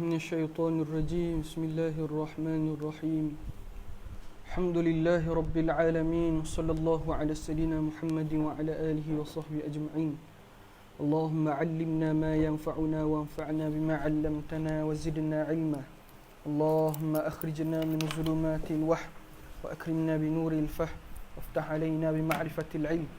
من الشيطان الرجيم بسم الله الرحمن الرحيم الحمد لله رب العالمين صلى الله على سيدنا محمد وعلى آله وصحبه أجمعين اللهم علمنا ما ينفعنا وانفعنا بما علمتنا وزدنا علما اللهم أخرجنا من ظلمات الوهم وأكرمنا بنور الفهم وافتح علينا بمعرفة العلم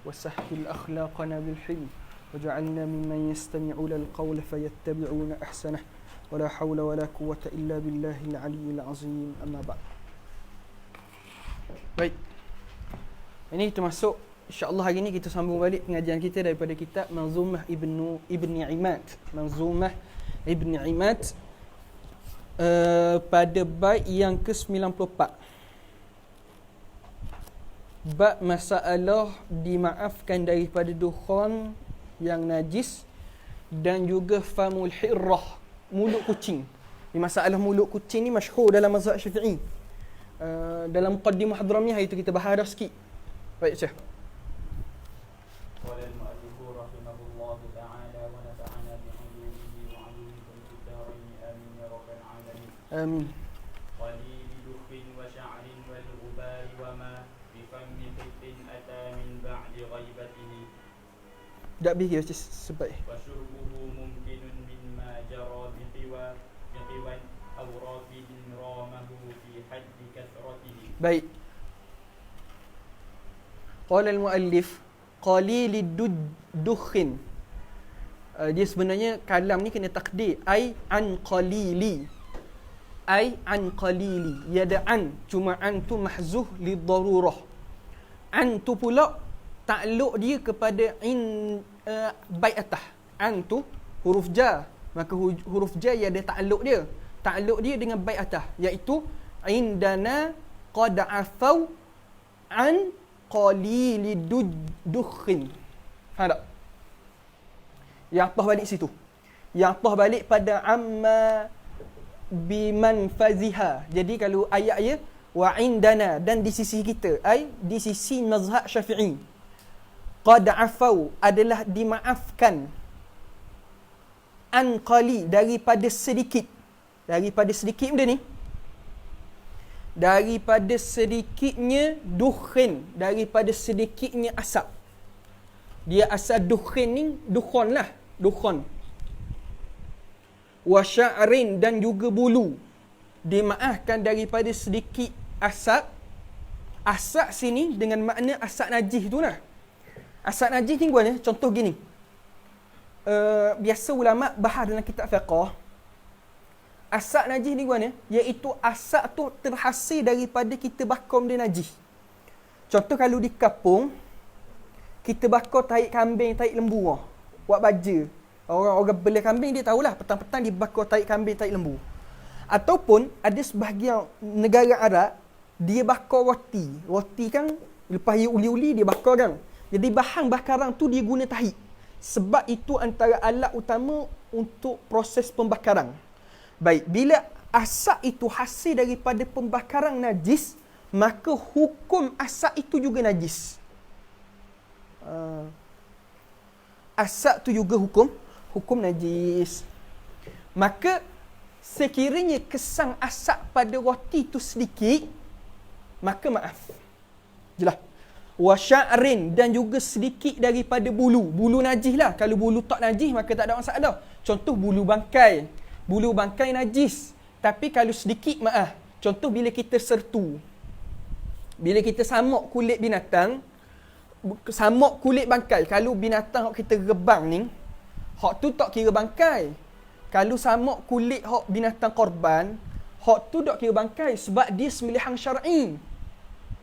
وسهل أخلاقنا بالحلم وجعلنا ممن يستمعون القول فيتبعون أحسنه ولا حول ولا قوة إلا بالله العلي العظيم أما بعد. Baik. Ini termasuk insya-Allah hari ini kita sambung balik pengajian kita daripada kitab Manzumah Ibni Imad. Manzumah Ibni Imad pada bait yang ke-94. Bab masalah dimaafkan daripada dukhan yang najis dan juga famul hirrah, mulut kucing. Ini masalah mulut kucing ni masyhur dalam mazhab Syafi'i. Dalam muqaddimah Hadramiyah itu kita bahas dah sikit. Baik, Syekh. قال المؤلف رحمه الله تعالى ونفعنا بعلومه وعلومكم في الدارين آمين يا رب العالمين. Amin. قليل دخ وشعر والغبار وما بفم خف أتى من بعد غيبته Tak bihir sebab وشربه ممكن مما جرى بقوى أو راكد رامه في حد كثرته. baik. Qala al-muallif qalilid dukhin. Dia sebenarnya kalam ni kena takdir ai an qalili. Ai an qalili. Yada an, cuma an tu mahzuh li darurah. An tu pula takluk dia kepada bait atah. An tu huruf jar, maka huruf jar ia ada takluk dia. Takluk dia dengan bait atah, iaitu indana qad afau an qalilid dukhin. Faham tak? Yang atah balik situ. Yang atah balik pada amma biman faziha. Jadi kalau ayat ya wa indana, dan di sisi kita, ai di sisi mazhab Syafi'i, qad afau adalah dimaafkan an qali daripada sedikit. Daripada sedikit benda ni, daripada sedikitnya dukhin, daripada sedikitnya asap. Dia asal dukhin ni dukhon lah, dukhon. Wa sya'rin, dan juga bulu, dimaafkan daripada sedikit asap. Asap sini dengan makna asap najis tu lah. Asap najis ni gua ni, contoh gini. Biasa ulama bahas dalam kitab fiqh. Asap najis ni gua ni, iaitu asap tu terhasil daripada kita bakar benda najis. Contoh kalau di kampung kita bakar tahi kambing, tahi lembu buat baja. Orang bela kambing dia tahulah petang-petang dia bakar tahi kambing, tahi lembu. Ataupun ada sebahagian negara Arab dia bakar roti. Roti kan lepas dia uli-uli dia bakar kan. Jadi bahan bakaran tu dia guna tahi. Sebab itu antara alat utama untuk proses pembakaran. Baik, bila asap itu hasil daripada pembakaran najis, maka hukum asap itu juga najis. Asap tu juga hukum najis. Maka sekiranya kesan asap pada roti tu sedikit, maka maaf. Jelas. Wa sya'rin, dan juga sedikit daripada bulu. Bulu najis lah. Kalau bulu tak najis maka tak ada masalah. Contoh bulu bangkai. Bulu bangkai najis. Tapi kalau sedikit maaf. Contoh bila kita sertu. Bila kita samuk kulit binatang, samuk kulit bangkai. Kalau binatang hak kita rebang ni, hak tu tak kira bangkai. Kalau samuk kulit hak binatang korban, hak tu tak kira bangkai sebab dia sembelihan syar'i.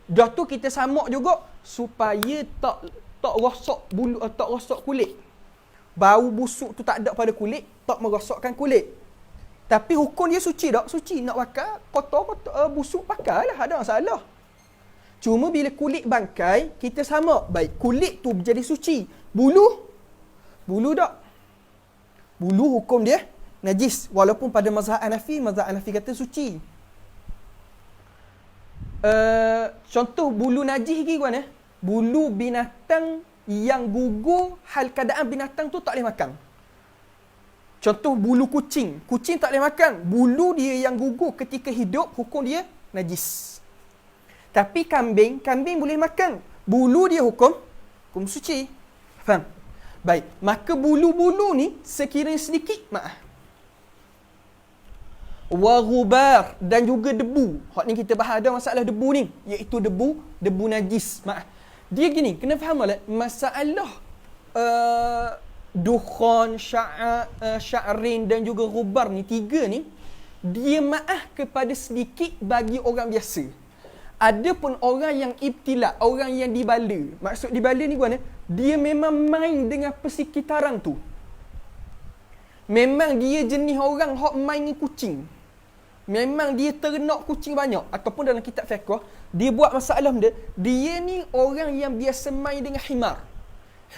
Dah tu kita samuk juga supaya tak rosak bulu, tak rosak kulit. Bau busuk tu tak ada pada kulit, tak merosakkan kulit. Tapi hukum dia suci tak? Suci. Nak bakar kotor busuk pakailah, ada masalah. Cuma bila kulit bangkai kita samuk, baik kulit tu menjadi suci. Bulu tak. Bulu hukum dia najis, walaupun pada mazhab Hanafi kata suci. Contoh bulu najis lagi kawan ya. Bulu binatang yang gugur hal keadaan binatang tu tak boleh makan. Contoh bulu kucing. Kucing tak boleh makan. Bulu dia yang gugur ketika hidup, hukum dia najis. Tapi kambing boleh makan. Bulu dia hukum suci. Faham? Baik, maka bulu-bulu ni sekiranya sedikit, maaf. Wa ghubar, dan juga debu. Hak ni kita bahas ada masalah debu ni, iaitu debu najis. Maaf. Dia gini, kena faham lah masalah dukhan, sya'rin dan juga ghubar ni, tiga ni, dia maaf kepada sedikit bagi orang biasa. Adapun orang yang ibtila, orang yang dibala. Maksud dibala ni gimana? Dia memang main dengan persekitaran tu. Memang dia jenis orang hok main dengan kucing. Memang dia ternak kucing banyak. Ataupun dalam kitab fiqh, dia buat masalah dia ni orang yang biasa main dengan himar.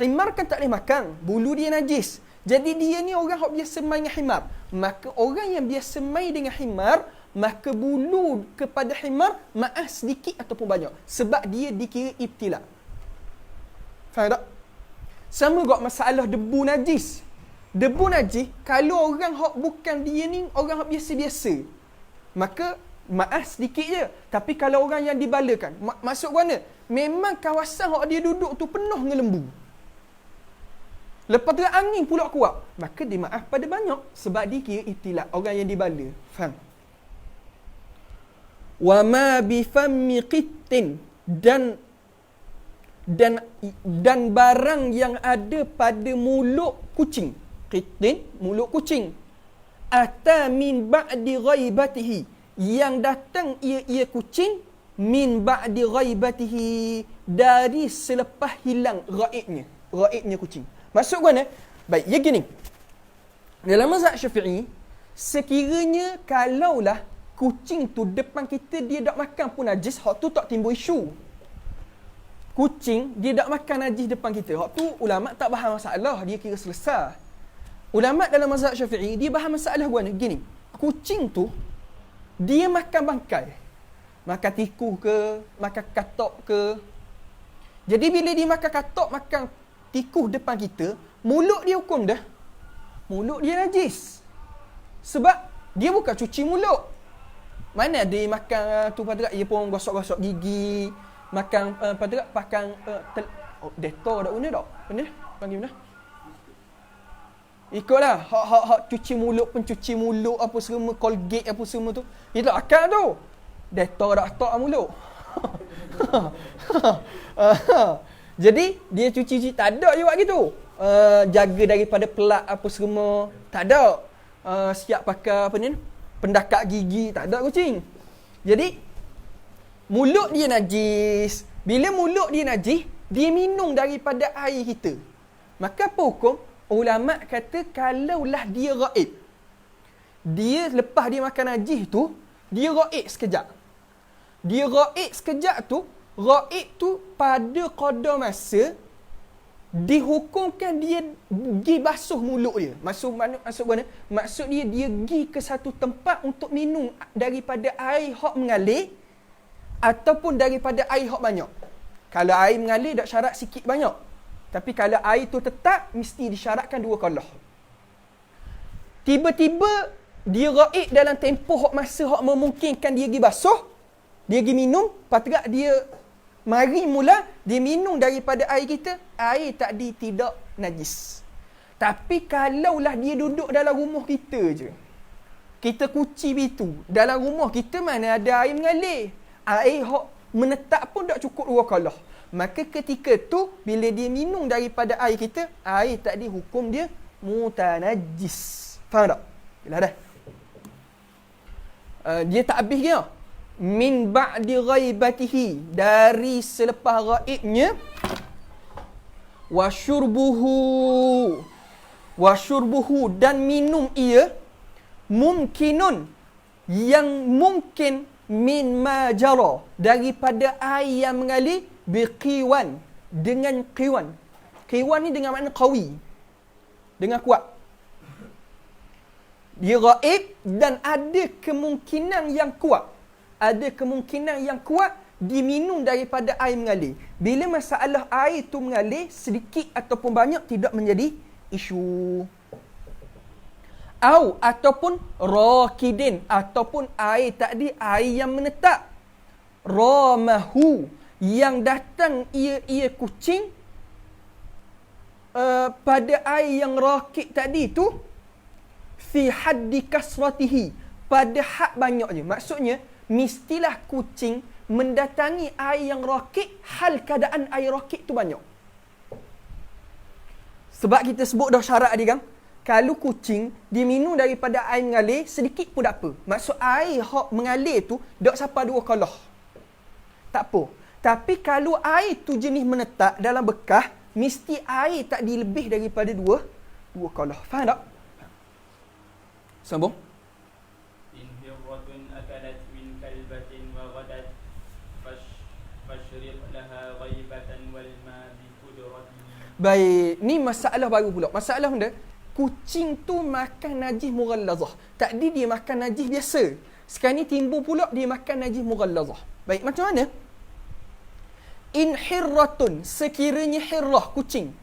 Himar kan tak boleh makan, bulu dia najis. Jadi dia ni orang hok biasa main dengan himar. Maka orang yang biasa main dengan himar, maka bulu kepada himar maaf sedikit ataupun banyak. Sebab dia dikira ibtila. Faham tak? Sama juga masalah debu najis. Debu najis, kalau orang hok bukan dia ni, orang hok biasa-biasa, maka maaf sedikit je. Tapi kalau orang yang dibalakan, maksud mana? Memang kawasan hok dia duduk tu penuh dengan lembu. Lepas tu angin pula kuat, maka dia maaf pada banyak. Sebab dia kira ibtila, orang yang dibala. Faham? Wa ma bi fammi qittin, dan barang yang ada pada mulut kucing. Qittin, mulut kucing. Ata min ba'di ghaibatihi, yang datang ia kucing min ba'di ghaibatihi, dari selepas hilang gaibnya kucing. Maksud mana? Baik, ya gini. Dalam mazhab Syafi'i, sekiranya kalaulah kucing tu depan kita dia tak makan pun najis, hak tu tak timbul isu. Kucing dia tak makan najis depan kita, hak tu ulama tak bahas masalah, dia kira selesai. Ulama dalam mazhab Syafi'i dia bahas masalah gini. Kucing tu dia makan bangkai, makan tikus ke, makan katok ke. Jadi bila dia makan katok, makan tikus depan kita, mulut dia hukum dah, mulut dia najis. Sebab dia bukan cuci mulut. Mana dia makan tu pada dia pun gosok-gosok gigi, makan pada pakai Dettol dak guna tak? Benar? Panggil mana? Ikutlah hak cuci mulut, pencuci mulut apa semua, Colgate apa semua tu. Dia tak akan tu. Dettol dak mulut. Jadi dia cuci tak ada je buat gitu. Jaga daripada pelak apa semua, tak ada. Siap pakai apa ni? Pendakat gigi, tak ada kucing. Jadi mulut dia najis. Bila mulut dia najis, dia minum daripada air kita. Maka apa hukum? Ulama kata kalaulah dia ghaib, dia lepas dia makan najis tu, dia ghaib sekejap. Dia ghaib sekejap tu, ghaib tu pada qada masa dihukumkan dia pergi basuh mulut dia. Maksud mana? Maksud dia pergi ke satu tempat untuk minum daripada air hak mengalir ataupun daripada air hak banyak. Kalau air mengalir tak syarat sikit banyak. Tapi kalau air tu tetap, mesti disyaratkan dua kalah. Tiba-tiba dia ghaib dalam tempoh hak masa hak memungkinkan dia pergi basuh, dia pergi minum, patut dia mari mula dia minum daripada air kita, air tadi tidak najis. Tapi kalaulah dia duduk dalam rumah kita je, kita kuci itu, dalam rumah kita mana ada air mengalir, air hak menetap pun tak cukup dua kalah. Maka ketika tu bila dia minum daripada air kita, air tadi hukum dia mutanajjis. Faham tak? Yalah dah. Dia tak habis dia. Min ba'di ghaibatihi, dari selepas ghaibnya, wa syurbuhu, dan minum ia, mumkinun, yang mungkin, min majara, daripada air yang mengalir, biqiwan, dengan qiwan. Qiwan ni dengan makna qawi, dengan kuat. Dia ghaib dan ada kemungkinan yang kuat. Ada kemungkinan yang kuat diminum daripada air mengalir. Bila masalah air tu mengalir sedikit ataupun banyak tidak menjadi isu. Ataupun rakidin, ataupun air tadi air yang menetap. Ramahu, yang datang ia kucing pada air yang rakid tadi tu, fi haddi kasratihi, pada had banyaknya. Maksudnya mestilah kucing mendatangi air yang rakid hal keadaan air rakid tu banyak. Sebab kita sebut dah syarat dia kan, kalau kucing dia minum daripada air mengalir sedikit pun tak apa. Maksud air hak mengalir tu tak sampai 2 kalah, tak apa. Tapi kalau air tu jenis menetap dalam bekas, mesti air tak dilebih daripada 2 kalah. Faham tak? Sambung. إن هرة أكلت من كلبة وغدت فاشرق لها غيبة والماء بقدرته. Baik, ni masalah baru pula. Masalah benda, kucing tu makan najis mughallazah. Tadi dia makan najis biasa. Sekarang ni timbul pula dia makan najis mughallazah. Baik, macam mana? In hirratun, sekiranya hirrah kucing,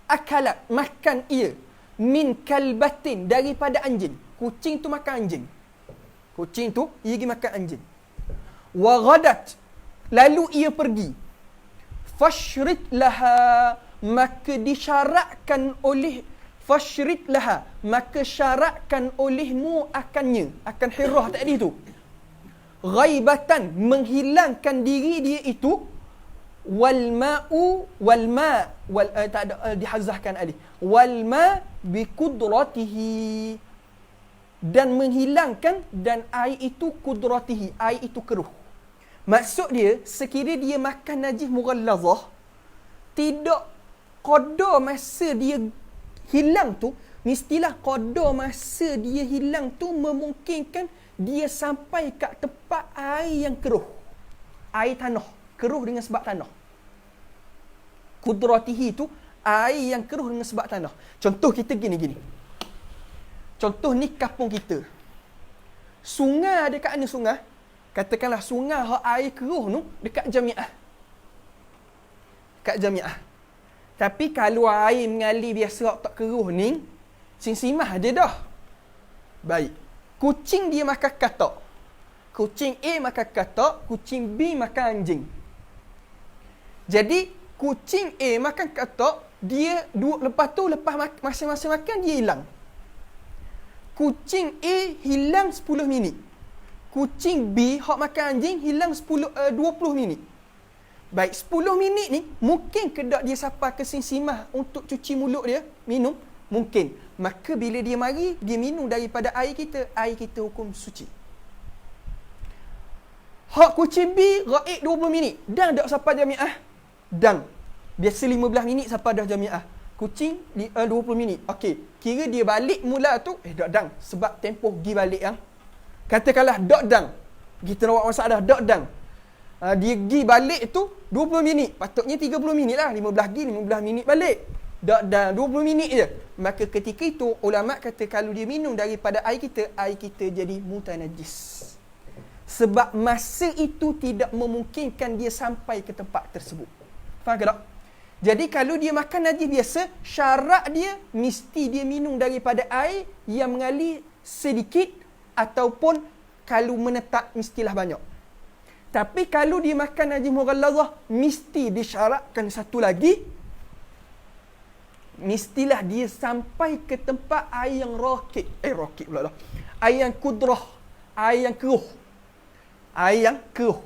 akalat, makan ia, min kalbatin, daripada anjing. Kucing tu makan anjing. Kucing tu ia pergi makan anjing. Wa ghadat, lalu ia pergi. Fashrit laha, maka disyaratkan oleh fashrit laha, maka syaratkan olehmu akannya, akan hirrah tadi tu, ghaibatan, menghilangkan diri dia itu, wal ma'u wal ma wal tak ada dihazahkan alif, wal ma bi qudratihi, dan menghilangkan, dan air itu qudratihi, air itu keruh. Maksud dia, sekiranya dia makan najis mughallazah, tidak qada masa dia hilang tu, mestilah qada masa dia hilang tu memungkinkan dia sampai kat tempat air yang keruh, air tanah, keruh dengan sebab tanah. Qudratihi tu air yang keruh dengan sebab tanah. Contoh kita gini. Contoh ni kampung kita. Sungai ada kat mana sungai? Katakanlah sungai hak air keruh tu dekat jamiah. Kat jamiah. Tapi kalau air mengalir biasa hak tak keruh ni, simsimah dia dah. Baik. Kucing dia makan katak. Kucing A makan katak, kucing B makan anjing. Jadi kucing A makan katak, dia lepas masing-masing makan dia hilang. Kucing A hilang 10 minit. Kucing B hak makan anjing hilang 20 minit. Baik, 10 minit ni mungkin ke tak dia sampai ke simsimah untuk cuci mulut dia, minum? Mungkin. Maka bila dia mari, dia minum daripada air kita hukum suci. Hak kucing B raib 20 minit. Dan tak sampai jamiah. Dan biasa 15 minit sampai dah jamiah. Kucing 20 minit. Okey, kira dia balik mula tu tak dang sebab tempoh pergi balik yang. Katakanlah dok dang. Kita nak buat masalah dok dang. Dia pergi balik tu 20 minit. Patutnya 30 minit lah. 15 pergi, 15 minit balik. Dok dang 20 minit je. Maka ketika itu ulama kata kalau dia minum daripada air kita jadi mutanajis. Sebab masa itu tidak memungkinkan dia sampai ke tempat tersebut. Faham ke tak? Jadi kalau dia makan najis biasa, syarat dia mesti dia minum daripada air yang mengalir sedikit, ataupun kalau menetap mestilah banyak. Tapi kalau dia makan najis mughallazah, mesti disyaratkan satu lagi, mestilah dia sampai ke tempat air yang rakid pula dah. Air yang kudrah, air yang keruh. Air yang keruh.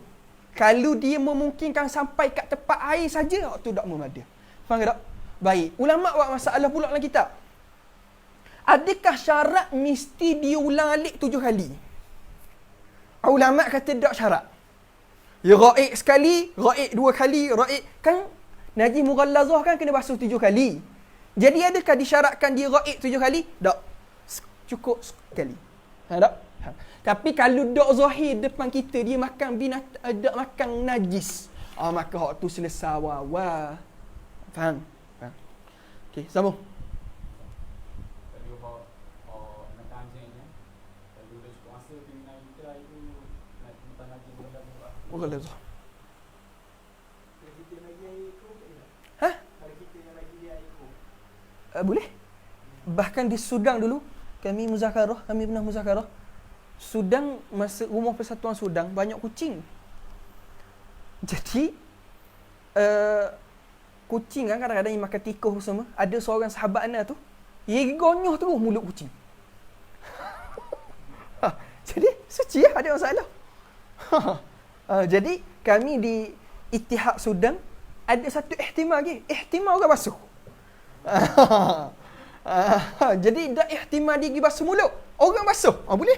Kalau dia memungkinkan sampai kat tempat air saja, waktu tak memada. Faham tak? Baik. Ulama' buat masalah pula dalam kitab. Adakah syarat mesti diulang alik 7 kali? Ulama' kata tak syarat. Ya raib sekali, raib 2 kali, raib. Kan najis mughallazah kan kena basuh 7 kali. Jadi adakah disyaratkan dia raib 7 kali? Tak. Cukup sekali. Faham tak? Tapi kalau dok zahir depan kita dia makan dok makan najis, maka hak tu selesai wah. Faham? Okey, sambung. Kalau nak anjing ni, kalau dah cukup masa dengan kita itu nak minta najis Mughallazah. Kalau kita lagi air ikut Ha? Kalau kita yang lagi dia air ikut. Boleh? Bahkan di Sudan dulu Kami pernah muzakarah. Sudan, masa Rumah Persatuan Sudan banyak kucing. Jadi kucing kan kadang-kadang yang makan tikus semua. Ada seorang sahabat Ana tu, dia gonyoh terus mulut kucing. Jadi suci lah, ada masalah. Jadi kami di Ittihad Sudan ada satu ihtimal lagi. Ihtimal orang basuh. Jadi dah ihtimal dia pergi basuh mulut, orang basuh. Boleh?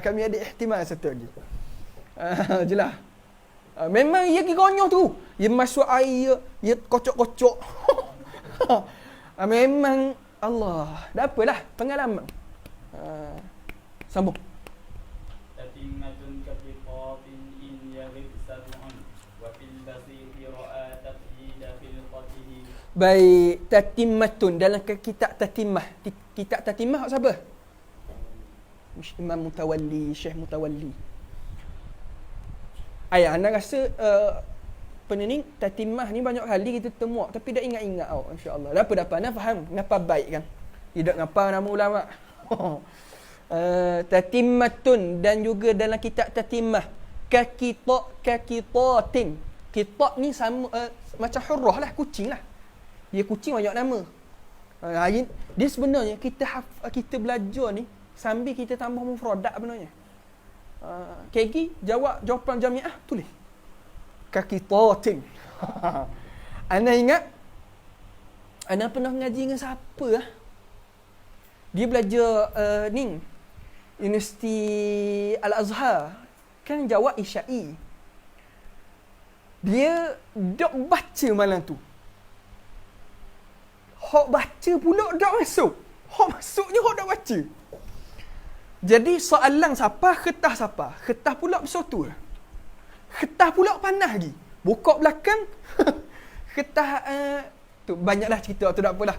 Kami ada ihtimal satu lagi. Jelas. Memang ia pergi gonyoh tu. Ia masuk air, ia kocok-kocok. Memang Allah. Dah apalah, pengalaman. Sambung. Tatimmatun kafiqatin in yaghib sab'un wa fil basiti ra'a tafhida fil qatihi. Baik, tatimmatun dalam kitab tatimah. Kitab tatimah siapa? Imam Mutawalli, Syekh Mutawalli. Anda rasa tatimah ni banyak kali kita temuak tapi dah ingat-ingat insya-Allah. Dapat anda faham ngapa baik kan? Tidak ngapa nama ulama. Tatimmatun dan juga dalam kitab tatimah kakitatin. Kitab ni sama macam hurrah lah, kucing lah. Dia kucing banyak nama. Dia sebenarnya kita belajar ni sambil kita tambah mufradat sebenarnya. KG jawapan jamiah tulis kakitatin. Ana ingat ana pernah ngaji dengan siapa lah. Dia belajar ni Universiti Al-Azhar, kan jawab Isya'i. Dia dok baca malam tu. Hok baca pula dok masuk. Hok masuknya hok dok baca. Jadi soalan siapa, kertas siapa? Kertas pula bersatu. Kertas pula panas lagi. Buka belakang. Kertas tu banyaklah cerita tu, tak apalah.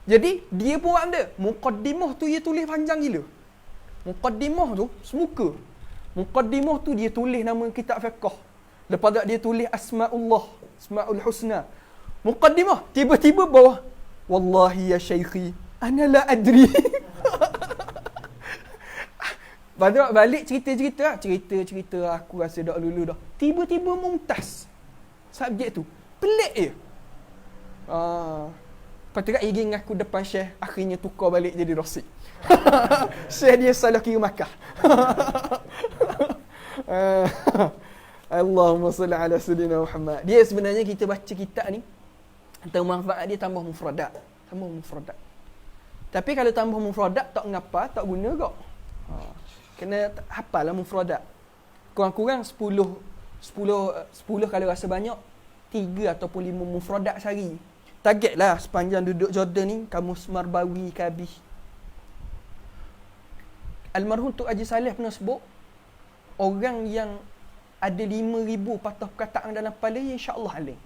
Jadi dia pun buat benda. Muqaddimah tu dia tulis panjang gila. Muqaddimah tu semuka. Muqaddimah tu dia tulis nama kitab fiqh. Lepas tu dia tulis Asma'ullah, Asma'ul Husna. Muqaddimah tiba-tiba bawah, wallahi ya syaikhi ana la adri. Balik cerita-cerita aku rasa dah lulu dah. Tiba-tiba mumtaz subjek tu. Pelik je. Lepas tu kat dia ngaku depan Syekh, akhirnya tukar balik jadi Rasid. Syekh dia salah kira Makkah. Allahumma salli ala sayyidina Muhammad. Dia sebenarnya kita baca kitab ni, antara manfaat dia tambah mufradat. Tapi kalau tambah mufradat tak ngapa, tak guna kok. Kena hafal lah mufradat. Kurang-kurang 10 kalau rasa banyak 3 ataupun 5 mufradat sehari. Target lah sepanjang duduk Jordan ni, Kamus Marbawi, Kabih. Almarhum Tok Haji Saleh pernah sebut, orang yang ada 5,000 patah perkataan dalam kepala, insya-Allah alim.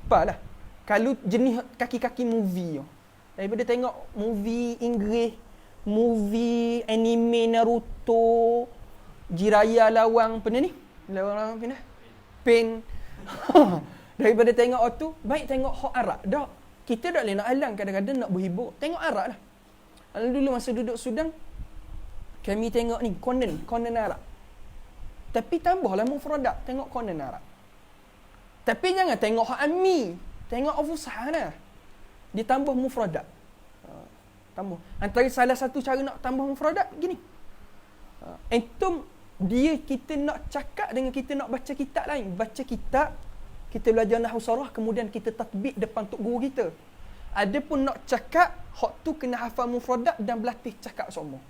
Apalah. Kalau jenis kaki-kaki movie, daripada tengok movie Inggeris, movie anime Naruto, Jiraiya lawang lawang Pen. Daripada tengok tu, baik tengok hak Arab. Dak, kita tak boleh nak halang, kadang-kadang nak berhibur. Tengok Arab lah. Dulu masa duduk Sudan, kami tengok ni Conan Arab. Tapi tambahlah mufradat, tengok Conan Arab. Tapi jangan tengok hak Ami, tengok Fusha lah. Dia tambah mufradat. Tambah. Antara salah satu cara nak tambah mufradat gini. Kita nak cakap dengan kita nak baca kitab lain. Baca kitab, kita belajar nahwu sarah, kemudian kita tatbik depan tok guru kita. Adapun nak cakap, hak tu kena hafal mufradat dan berlatih cakap semua.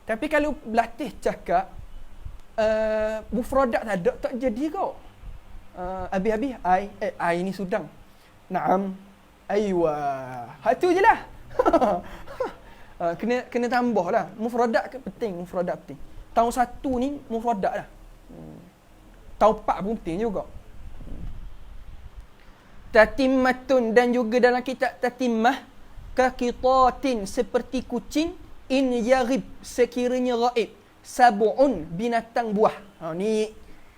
Tapi kalau berlatih cakap, mufradat tak jadi kau. Habis-habis ai ni Sudan. Naam. Aywa. Hak tu je lah. Kena tambah lah. Mufradat penting. Tahun 1 ni mufradat lah. Tahun 4 pun penting juga. Tatimmatun dan juga dalam kitab tatimah, kakitatin seperti kucing, in yarib sekiranya ghaib, sab'un binatang buah. Ni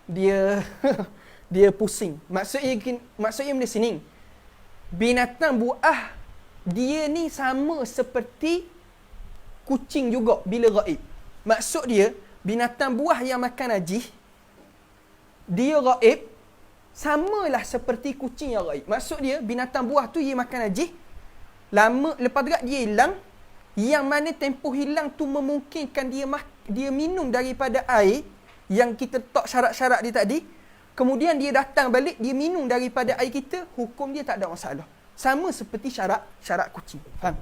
dia dia pusing. Maksudnya di sini binatang buah dia ni sama seperti kucing juga bila ghaib. Maksud dia, binatang buah yang makan najis, dia ghaib, samalah seperti kucing yang ghaib. Maksud dia, binatang buah tu dia makan najis, lama lepas tu dia hilang, yang mana tempoh hilang tu memungkinkan dia minum daripada air yang kita letak syarat-syarat dia tadi, kemudian dia datang balik, dia minum daripada air kita, hukum dia tak ada masalah. Sama seperti syarat kucing. Faham?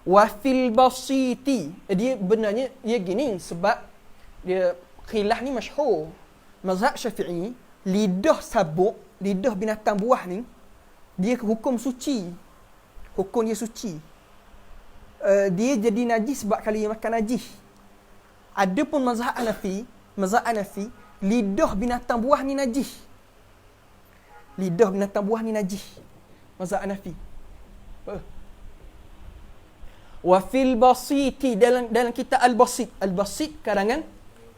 Wa fil basiti. Dia benarnya dia gini, sebab dia khilaf ni masyhur. Mazhab Syafi'i, lidah sabuk, lidah binatang buah ni, dia hukum suci. Hukum dia suci. Dia jadi najis sebab kalau dia makan najis. Adapun mazhab Hanafi, lidah binatang buah ni najis. Lidah binatang buah ni najis. Mazhab Hanafi. Wa fil basiti, dalam kitab Al-Basit karangan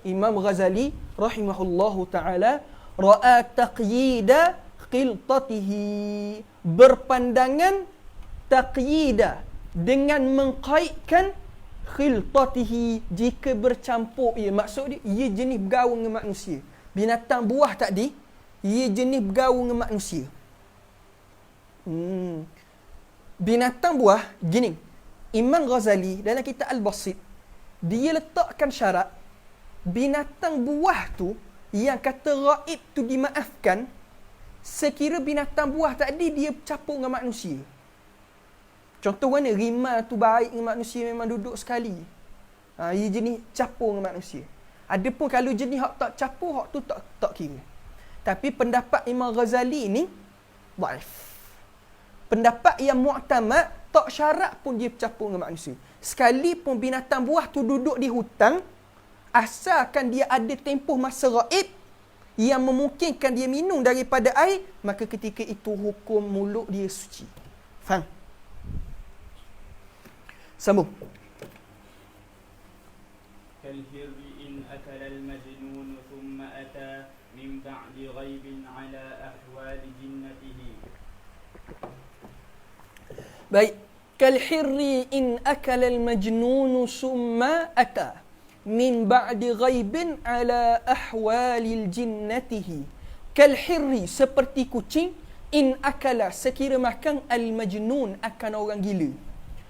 Imam Ghazali rahimahullahu taala, ra'a taqyida qiltatihi, berpandangan taqyida dengan mengkaitkan khiltatihi, jika bercampur ia. Maksud dia, ia jenis bergaul dengan manusia. Binatang buah tadi, ia jenis bergaul dengan manusia. Binatang buah, gini, Imam Ghazali dalam kitab Al-Basit, dia letakkan syarat, binatang buah tu yang kata ghaib tu dimaafkan sekira binatang buah tadi dia campur dengan manusia. Contoh mana? Rimau tu baik dengan manusia, memang duduk sekali. Ia jenis campur dengan manusia. Adapun kalau jenis hak tak campur, hak tu tak kira. Tapi pendapat Imam Ghazali ni dhaif. Pendapat yang mu'tamad, tak syarat pun dia bercampur dengan manusia. Sekalipun binatang buah tu duduk di hutang, asalkan dia ada tempoh masa ghaib yang memungkinkan dia minum daripada air, maka ketika itu hukum mulut dia suci. Faham? Sambung. كالهر إن أكل المجنون ثم أتى من بعد غيب على أحوال جنته. Baik. Kalhirri in akala al-majnun summa ata min ba'di ghaibin ala ahwalil jinnatihi. Kalhirri, seperti kucing, in akala, sekira makan, al-majnun, akan orang gila.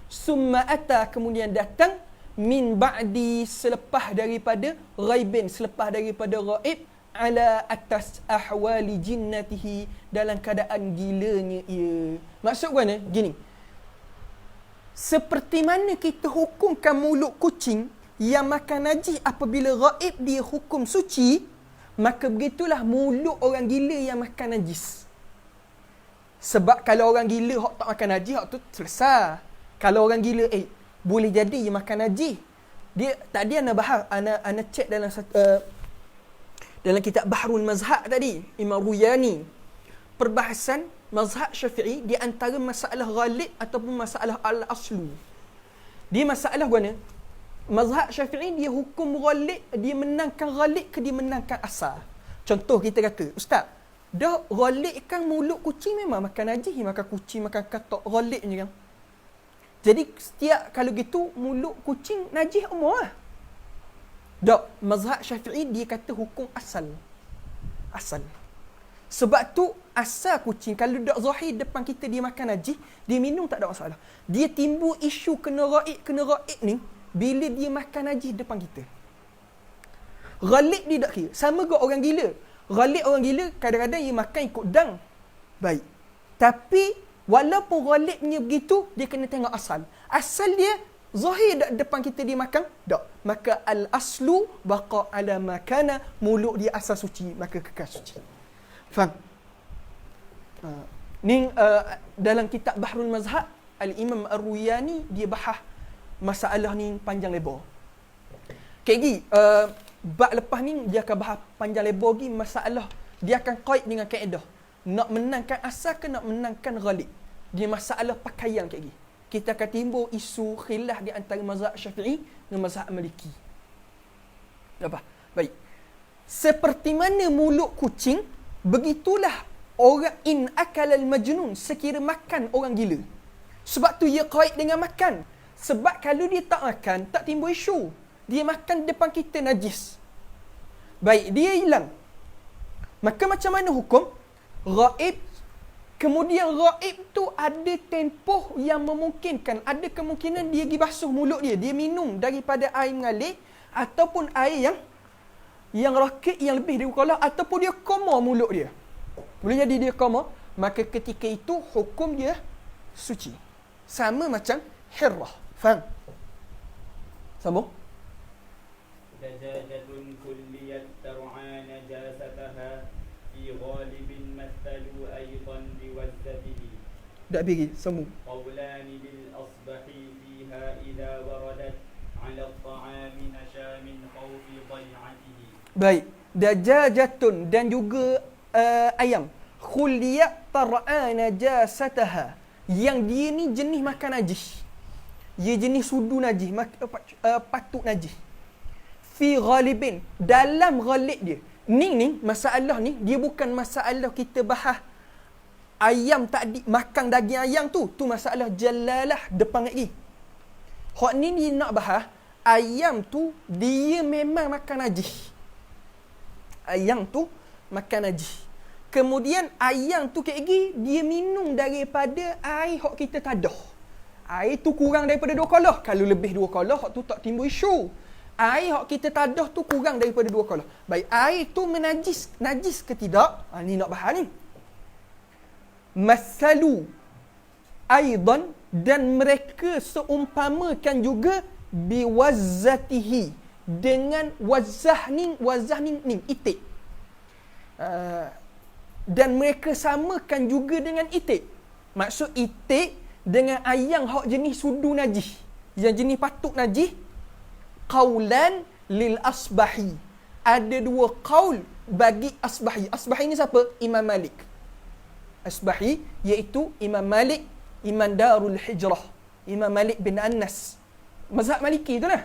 Summa ata, kemudian datang, min ba'di, selepas daripada ghaibin, selepas daripada ghaib, ala atas ahwali jinnatihi, dalam keadaan gilanya ia. Maksud mana? Gini, seperti mana kita hukumkan mulut kucing yang makan najis apabila ghaib dia hukum suci, maka begitulah mulut orang gila yang makan najis. Sebab kalau orang gila hak tak makan najis, hak tu selesai. Kalau orang gila boleh jadi dia makan najis. Dia tadi ana bahas, ana cek dalam kitab Bahrul Mazhab tadi, Imam Ruyani, perbahasan mazhab Syafi'i di antara masalah ghalib ataupun masalah al-aslu. Dia masalah mana? Mazhab Syafi'i dia hukum ghalib, dia menangkan ghalib ke dia menangkan asal. Contoh kita kata, ustaz, dah ghalib kan mulut kucing memang makan najis, makan kucing, makan katak, ghalibnya kan. Jadi setiap kalau gitu mulut kucing najis umur lah. Tak, mazhab Syafi'i dia kata hukum asal. Asal. Sebab tu asal kucing kalau dak zahir depan kita dia makan najis, dia minum tak ada masalah. Dia timbul isu kena ghaib ni bila dia makan najis depan kita. Ghalib dia tak kira. Sama ke orang gila. Ghalib orang gila kadang-kadang dia makan ikut dang. Baik. Tapi walaupun ghalibnya begitu, dia kena tengok asal. Asal dia zahir tak depan kita dia makan? Tak. Maka al-aslu baqa ala makana, mulut dia asal suci, maka kekal suci. Faham? Ni dalam kitab Bahrul Mazhab, Al-Imam Ar-Ruyani dia bahas masalah ni panjang lebar. Kegi bab lepas ni dia akan bahas panjang lebar lagi masalah, dia akan kait dengan kaedah nak menangkan asal ke nak menangkan ghalib. Dia masalah pakaian kegi. Kita akan timbul isu khilaf di antara mazhab Syafi'i dengan mazhab Maliki. Apa? Baik. Seperti mana mulut kucing, begitulah orang in akalal majnun, sekira makan orang gila. Sebab tu ia kait dengan makan. Sebab kalau dia tak makan, tak timbul isu. Dia makan depan kita najis. Baik, dia hilang. Maka macam mana hukum? Ghaib. Kemudian ghaib tu ada tempoh yang memungkinkan. Ada kemungkinan dia pergi basuh mulut dia. Dia minum daripada air mengalir. Ataupun air yang rakit yang lebih dari kolah. Ataupun dia koma mulut dia. Boleh jadi dia koma. Maka ketika itu hukum dia suci. Sama macam hirrah. Faham? Sambung. دجاجة كلية ترعى نجاستها في غالب مثلوا أيضا بوزته. Tak pergi, sambung. قولان للأصبح فيها إذا وردت على الطعام نشا من خوف ضيعته. Baik. Dajajatun dan juga ayam. Khuliyat tar'a najasataha. Yang dia ni jenis makan najis. Dia jenis sudu najis, patut najis. Fi ghalibin, dalam ghalib dia. Ni masalah ni dia bukan masalah kita bahas ayam tak makan daging ayam tu masalah jalalah depan lagi. Hak ni dia nak bahas ayam tu dia memang makan najis. Ayam tu makan najis. Kemudian ayam tu lagi dia minum daripada air hak kita tadah. Air tu kurang daripada 2 kolah. Kalau lebih 2 kolah hak tu tak timbul isu. Air yang kita tadah tu kurang daripada 2 kolah. Baik, air tu najis ke tidak? Ni nak bahas ni. Masalu aidan, dan mereka seumpamakan juga biwazzatihi, dengan wazah ni itik. Dan mereka samakan juga dengan itik. Maksud itik dengan ayam hak jenis sudu najis, yang jenis patuk najis. Qaulan lil asbahi. Ada 2 qaul bagi asbahi. Asbahi ni siapa? Imam Malik. Asbahi iaitu Imam Malik, Imam Darul Hijrah, Imam Malik bin Anas. Mazhab Maliki tu lah.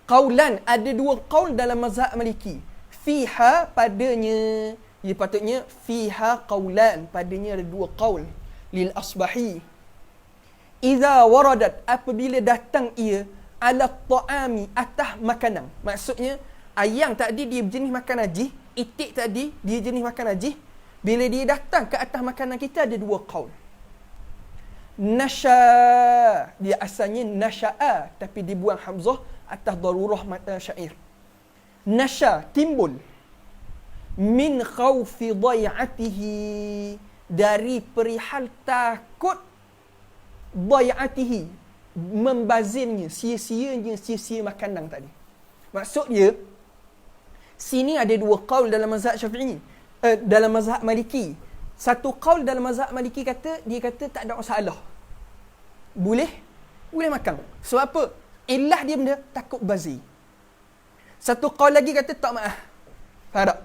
Qaulan, ada 2 qaul dalam mazhab Maliki. Fiha, padanya. Ia patutnya fiha qaulan, padanya ada 2 qaul lil asbahi. Iza waradat, apabila datang ia ala ta'ami, atas makanan. Maksudnya ayam tadi dia jenis makan najis, itik tadi dia jenis makan najis. Bila dia datang ke atas makanan kita ada 2 qaul. Nasha, dia asalnya nasha'a tapi dibuang hamzah atas darurah syair. Nasha, timbul. Min khawfi dhai'atihi, dari perihal takut dhai'atihi, membazirnya, sia-sia makanan tadi. Maksud dia, sini ada 2 qaul dalam mazhab Syafi'i, dalam mazhab Maliki. Satu qaul dalam mazhab Maliki dia kata tak ada masalah. Boleh makan. Sebab apa? Illah dia benda takut bazir. Satu qaul lagi kata tak maaf. Faham tak?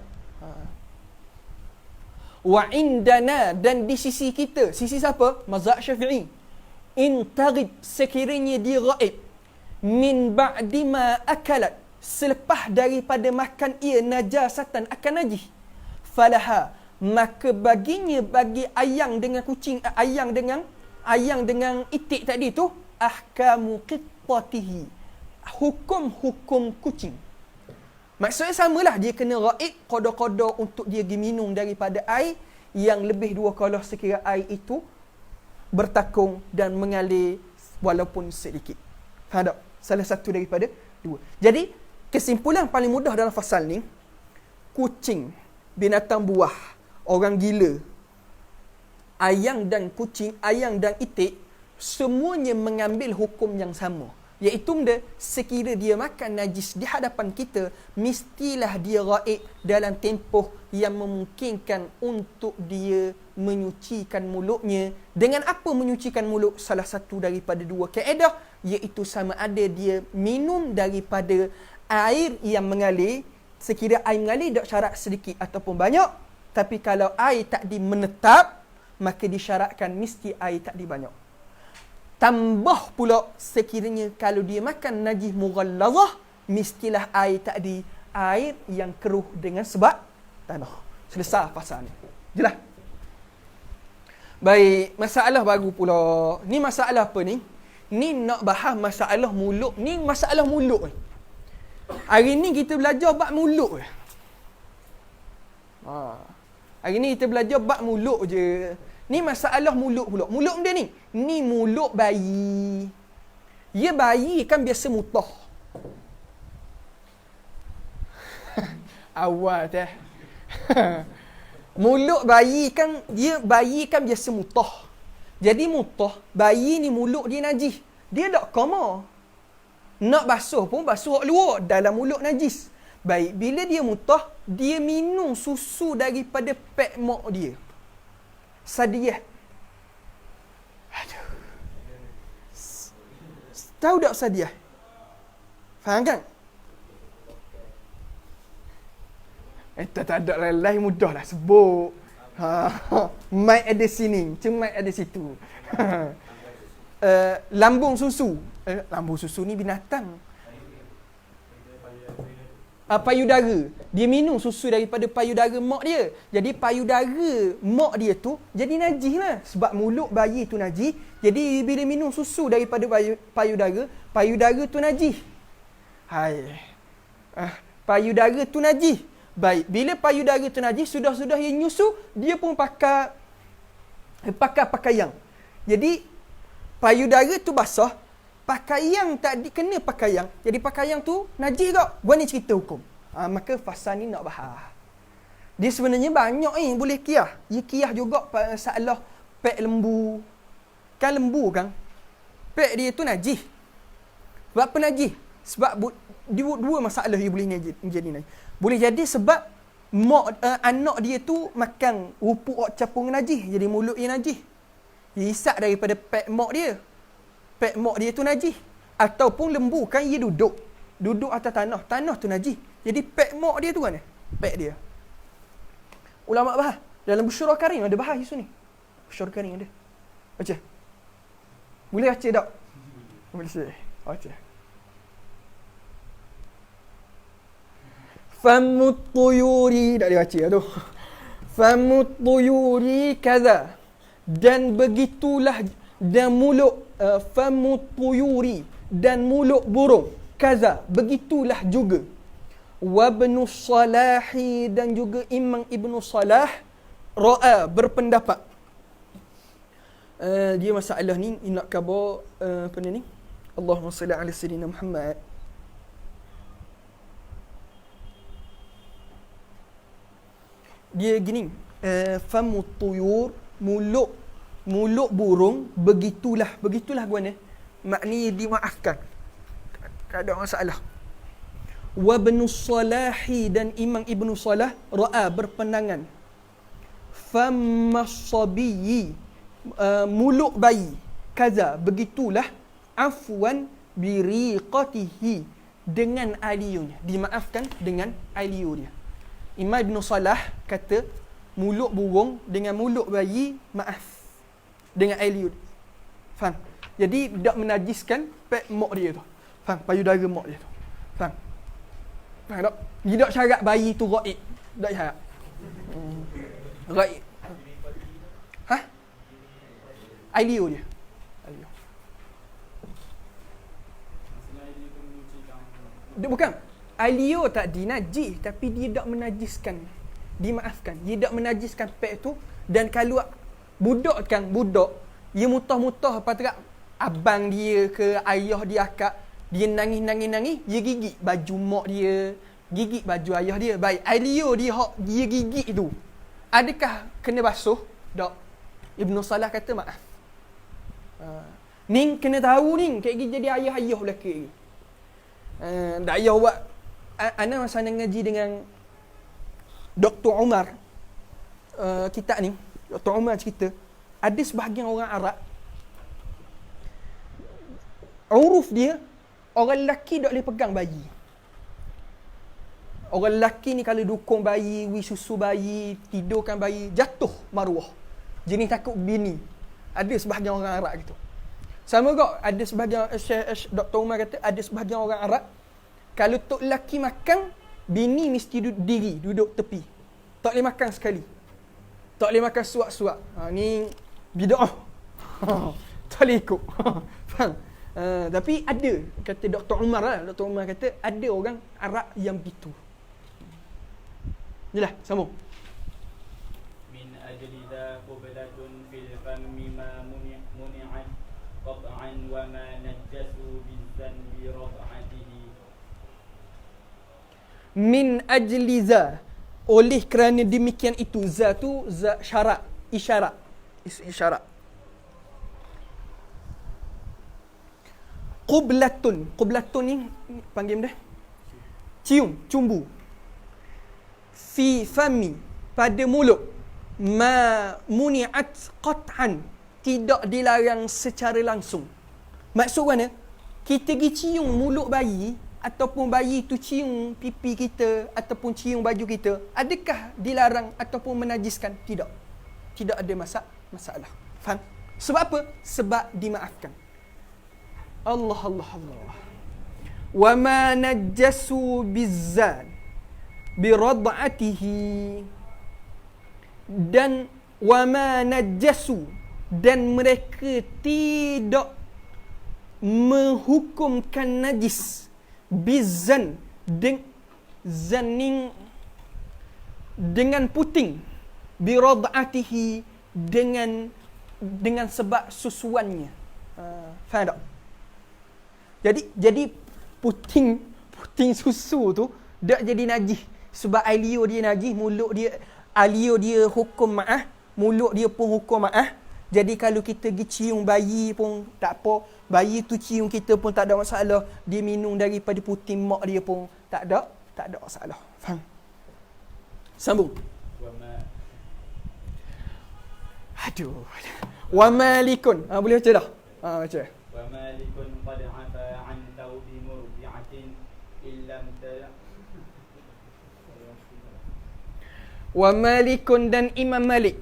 Wa indana, dan di sisi kita, sisi siapa? Mazhab Syafi'i. In taghib, sekiranya dia ghaib, min ba'di ma akalat, selepas daripada makan ia najasatan, akan najis, falaha, maka baginya, bagi ayang dengan kucing, ayang dengan itik tadi tu, ahkamu qittatihi, hukum kucing. Maksudnya samalah, dia kena ghaib, qada-qada untuk dia pergi minum daripada air yang lebih 2 kolah sekira air itu bertakung dan mengalir walaupun sedikit. Faham tak? Salah satu daripada 2. Jadi, kesimpulan paling mudah dalam fasal ni, kucing, binatang buah, orang gila, ayang dan kucing, ayang dan itik, semuanya mengambil hukum yang sama. Iaitu benda, sekira dia makan najis di hadapan kita, mestilah dia ghaib dalam tempoh yang memungkinkan untuk dia menyucikan mulutnya. Dengan apa menyucikan mulut? Salah satu daripada 2 kaedah, iaitu sama ada dia minum daripada air yang mengalir. Sekira air mengalir tak syarat sedikit ataupun banyak. Tapi kalau air tak menetap, maka disyaratkan mesti air tak banyak. Tambah pula sekiranya kalau dia makan najis mughallazah, mestilah air tadi air yang keruh dengan sebab tanah. Selesai pasal ni. Jelas? Baik, masalah baru pula. Ni masalah apa ni? Ni nak bahas masalah mulut. Ni masalah mulut ni. Hari ni kita belajar bab mulut je. Hari ni kita belajar bab mulut je. Ni masalah mulut pula. Mulut dia ni. Ni mulut bayi. Ya bayi kan biasa mutah. Awal teh. Mulut bayi kan biasa mutah. Jadi mutah, bayi ni mulut dia najis. Dia tak koma. Nak basuh pun basuh kat luar dalam mulut najis. Baik, bila dia mutah, dia minum susu daripada pek mak dia. Sadiah. Aduh. Tahu tak sadiah? Faham kan? Tak ada lain mudahlah sebut. Mic ada sini, mic ada situ. Lambung susu. Lambung susu ni binatang. Payudara. Dia minum susu daripada payudara mak dia. Jadi payudara mak dia tu jadi najis lah. Sebab mulut bayi tu najis. Jadi bila minum susu daripada payudara tu najis. Payudara tu najis. Baik, bila payudara tu najis, sudah-sudah dia nyusu, dia pun pakai pakaian. Jadi payudara tu basah, pakaian tak dikena pakaian. Jadi pakaian tu najis tak? Gua ni cerita hukum. Maka fasal ni nak bahas. Dia sebenarnya banyak ni boleh kiyah. Dia kiyah juga masalah pek lembu. Kan lembu kan? Pek dia tu najis. Sebab apa najis? Sebab dua masalah dia boleh jadi najis. Boleh jadi sebab anak dia tu makan rupuk capung najis. Jadi mulut dia najis. Dia hisap daripada pek mak dia. Pek mak dia tu najis. Ataupun lembu kan dia duduk atas tanah. Tanah tu najis. Jadi pek mak dia tu kan? Pek dia. Ulama bahas. Dalam Busyra Karim ada bahas isu ni. Busyra Karim ada. Baca. Boleh baca tak? Boleh. Baca. Famut tuyuri. Tak boleh baca tu. Famut tuyuri kaza. Dan begitulah. Dan mulut. Famut tuyuri. Dan mulut burung. Kaza. Begitulah juga. Wabnu Salahi. Dan juga Imam Ibnu Salah. Ra'a. Berpendapat. Dia masalah ni. Nak khabar. Apa ni? Allahumma salli ala sayyidina Muhammad. Dia gini, famut tuyur, mulut burung, begitulah guna. Maknanya dimaafkan. Tak ada masalah. Wa ibnu Salahi dan Imam Ibnu Salah ra'a berpandangan. Famasabiyyi mulut bayi kaza begitulah afwan biriqatihi dengan aliyunya. Dimaafkan dengan aliyu dia. Imam Ibn Salah kata mulut burung dengan mulut bayi maaf dengan air. Faham? Jadi tak menajiskan pek mak dia tu. Faham? Payudara mak dia tu. Faham? Faham tak? Tidak syarat bayi tu ghaib. Tak syarat. Ghaib. Air dia. Dia bukan. Alio tak dinajis tapi dia tak menajiskan. Dimaafkan. Dia tak menajiskan pek tu. Dan kalau budak dia mutah-mutah apa tak abang dia ke ayah dia akak, dia nangis, dia gigit baju mak dia, gigit baju ayah dia. Baik, Alio dia gigit tu. Adakah kena basuh? Tak. Ibnu Salah kata maaf. Ning kena tahu ning kayak jadi ayah-ayah belakang. Tak ayah buat. Ana masa ngaji dengan Dr. Umar. Kitab ni Dr. Umar cerita ada sebahagian orang Arab uruf dia orang lelaki tak boleh pegang bayi. Orang lelaki ni kalau dukung bayi, susu bayi, tidurkan bayi, jatuh maruah. Jenis takut bini. Ada sebahagian orang Arab gitu. Sama kok ada sebahagian Dr. Umar kata ada sebahagian orang Arab kalau tok lelaki makan, bini mesti duduk tepi. Tak boleh makan sekali. Tak boleh makan suap-suap. Ni bid'ah. Tak boleh ikut. Faham? Tapi ada, kata Dr. Umar lah. Dr. Umar kata ada orang Arab yang begitu. Jelas, sambung. Min ajli dha qublatun fil fammi ma muni'at qat'an wa ma najjasu bizanbi rad'atihi. Min ajli za, oleh kerana demikian itu, za tu za syarat, isyarat, isyarat. Qublatun ni panggil dah cium, cumbu. Fi fami, pada mulut. Ma muni'at qat'an, tidak dilarang secara langsung. Maksud mana? Kita pergi cium mulut bayi, ataupun bayi tu cium pipi kita, ataupun cium baju kita, adakah dilarang ataupun menajiskan? Tidak. Tidak ada masalah. Faham? Sebab apa? Sebab dimaafkan. Allah. Wa ma najjasu bizzan birad'atihi, dan wa ma najjasu, dan mereka tidak menghukumkan najis bizan, dengan puting, birad'atihi, dengan sebab susuannya. Faham tak? Jadi puting susu tu tak jadi najis sebab air liur dia najis, mulut dia, air liur dia hukum maaf, mulut dia pun hukum maaf. Jadi kalau kita pergi cium bayi pun tak apa, bayi tu cium kita pun tak ada masalah, dia minum daripada puting mak dia pun tak ada masalah. Faham? Sambung. Wa malikun. Boleh baca dah? Baca. Wa malikun qad afa an tawbi murdi'atin illam Wa malikun, dan Imam Malik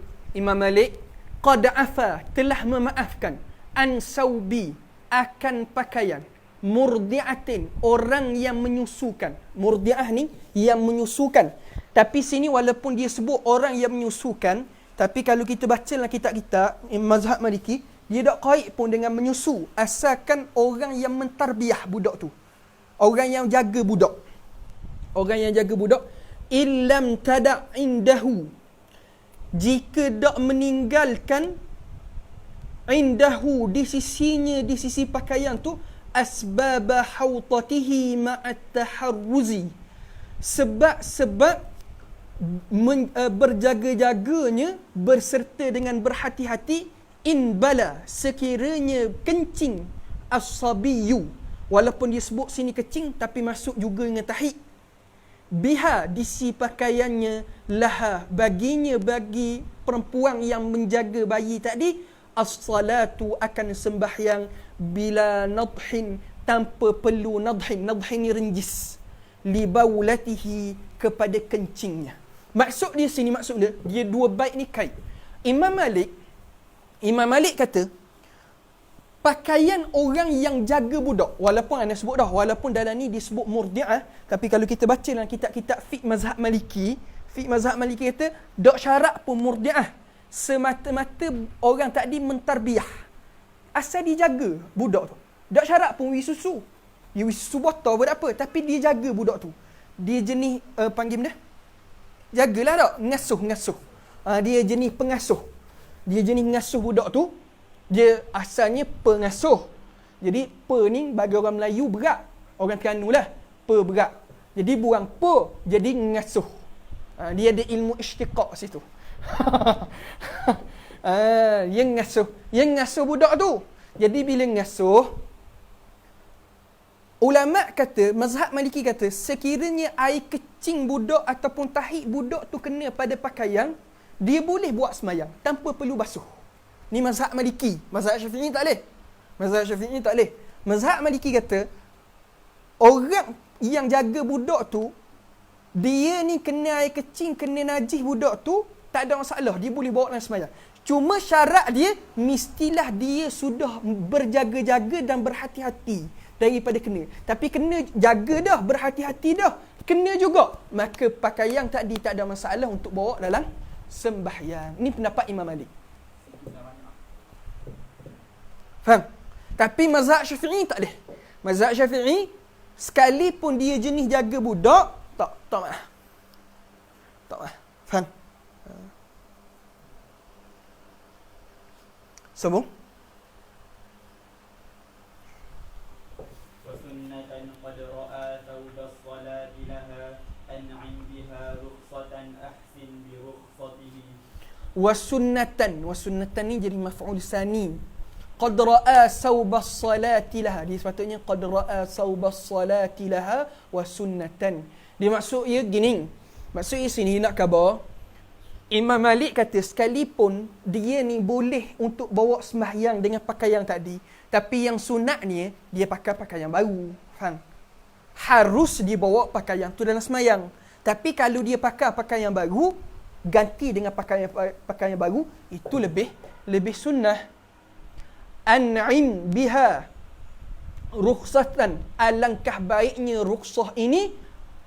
qad afa, telah memaafkan, an saubi, akan pakaian, murdi'atin, orang yang menyusukan. Murdi'ah ni yang menyusukan. Tapi sini walaupun dia sebut orang yang menyusukan, tapi kalau kita baca dalam kitab-kitab mazhab Maliki, dia tak kait pun dengan menyusu, asalkan orang yang mentarbiah budak tu, orang yang jaga budak. Illam tada' indahu, jika tak meninggalkan, indahu, di sisinya, di sisi pakaian tu, asbab hawtatihi ma'at taharruzi, sebab berjaga-jaganya berserta dengan berhati-hati, in bala, sekiranya kencing, as-sabiyu, walaupun dia sebut sini kecing tapi masuk juga dengan tahik, biha, di si pakaiannya, laha, baginya, bagi perempuan yang menjaga bayi tadi, as-salatu, akan sembahyang, bila nadhin, tanpa perlu nadhin ni renjis, li baulatihi, kepada kencingnya. Maksud dia dua bait ni kait. Imam Malik kata pakaian orang yang jaga budak, walaupun anda sebut dah, walaupun dalam ni disebut murdi'ah, tapi kalau kita baca dalam kitab-kitab fiqh mazhab Maliki kata tak syarat pun murdi'ah, semata-mata orang tadi mentarbiah, asal dia jaga budak tu, tak syarat pun wisusu. Dia wisusu botol pun tak apa, tapi dia jaga budak tu. Dia jenis panggil dah, jagalah tak, ngasuh. Dia jenis pengasuh. Dia jenis ngasuh budak tu. Dia asalnya pengasuh. Jadi pe ni bagi orang Melayu berat, orang Terengganu lah, pe berat. Jadi buang pe jadi ngasuh. Dia ada ilmu istiqaq situ. Yang ngasuh budak tu. Jadi bila ngasuh, ulama kata, mazhab Maliki kata, sekiranya air kecing budak ataupun tahik budak tu kena pada pakaian, dia boleh buat semayang tanpa perlu basuh. Ni mazhab Maliki. Mazhab Syafi'i tak boleh. Mazhab Maliki kata, orang yang jaga budak tu, dia ni kena air kecing, kena najis budak tu, tak ada masalah, dia boleh bawa dalam semayang. Cuma syarat dia, mestilah dia sudah berjaga-jaga dan berhati-hati daripada kena. Tapi kena jaga dah, berhati-hati dah, kena juga, maka pakaian tadi tak ada masalah untuk bawa dalam sembahyang. Ini pendapat Imam Malik. Faham? Tapi mazhab Syafi'i tak boleh. Mazhab Syafi'i sekalipun dia jenis jaga budak, tak maaf. Tak maaf. Faham? Sambung. وسنة قد رأى ثوب الصلاة لها أنعم بها رخصة أحسن برخصته. Wasunnatan ni jadi maf'ul sani. Qad ra'a sawba as-salati laha. Dia sepatutnya qad ra'a sawba as-salati laha wa sunnatan. Dia maksudnya gini. Maksudnya sini nak khabar Imam Malik kata sekalipun dia ni boleh untuk bawa sembahyang dengan pakaian tadi, tapi yang sunatnya dia pakai pakaian baru. Faham? Harus dia bawa pakaian tu dalam sembahyang. Tapi kalau dia pakai pakaian baru, ganti dengan pakaian baru, itu lebih sunnah. An'im biha rukhsatan, alangkah baiknya rukhsah ini,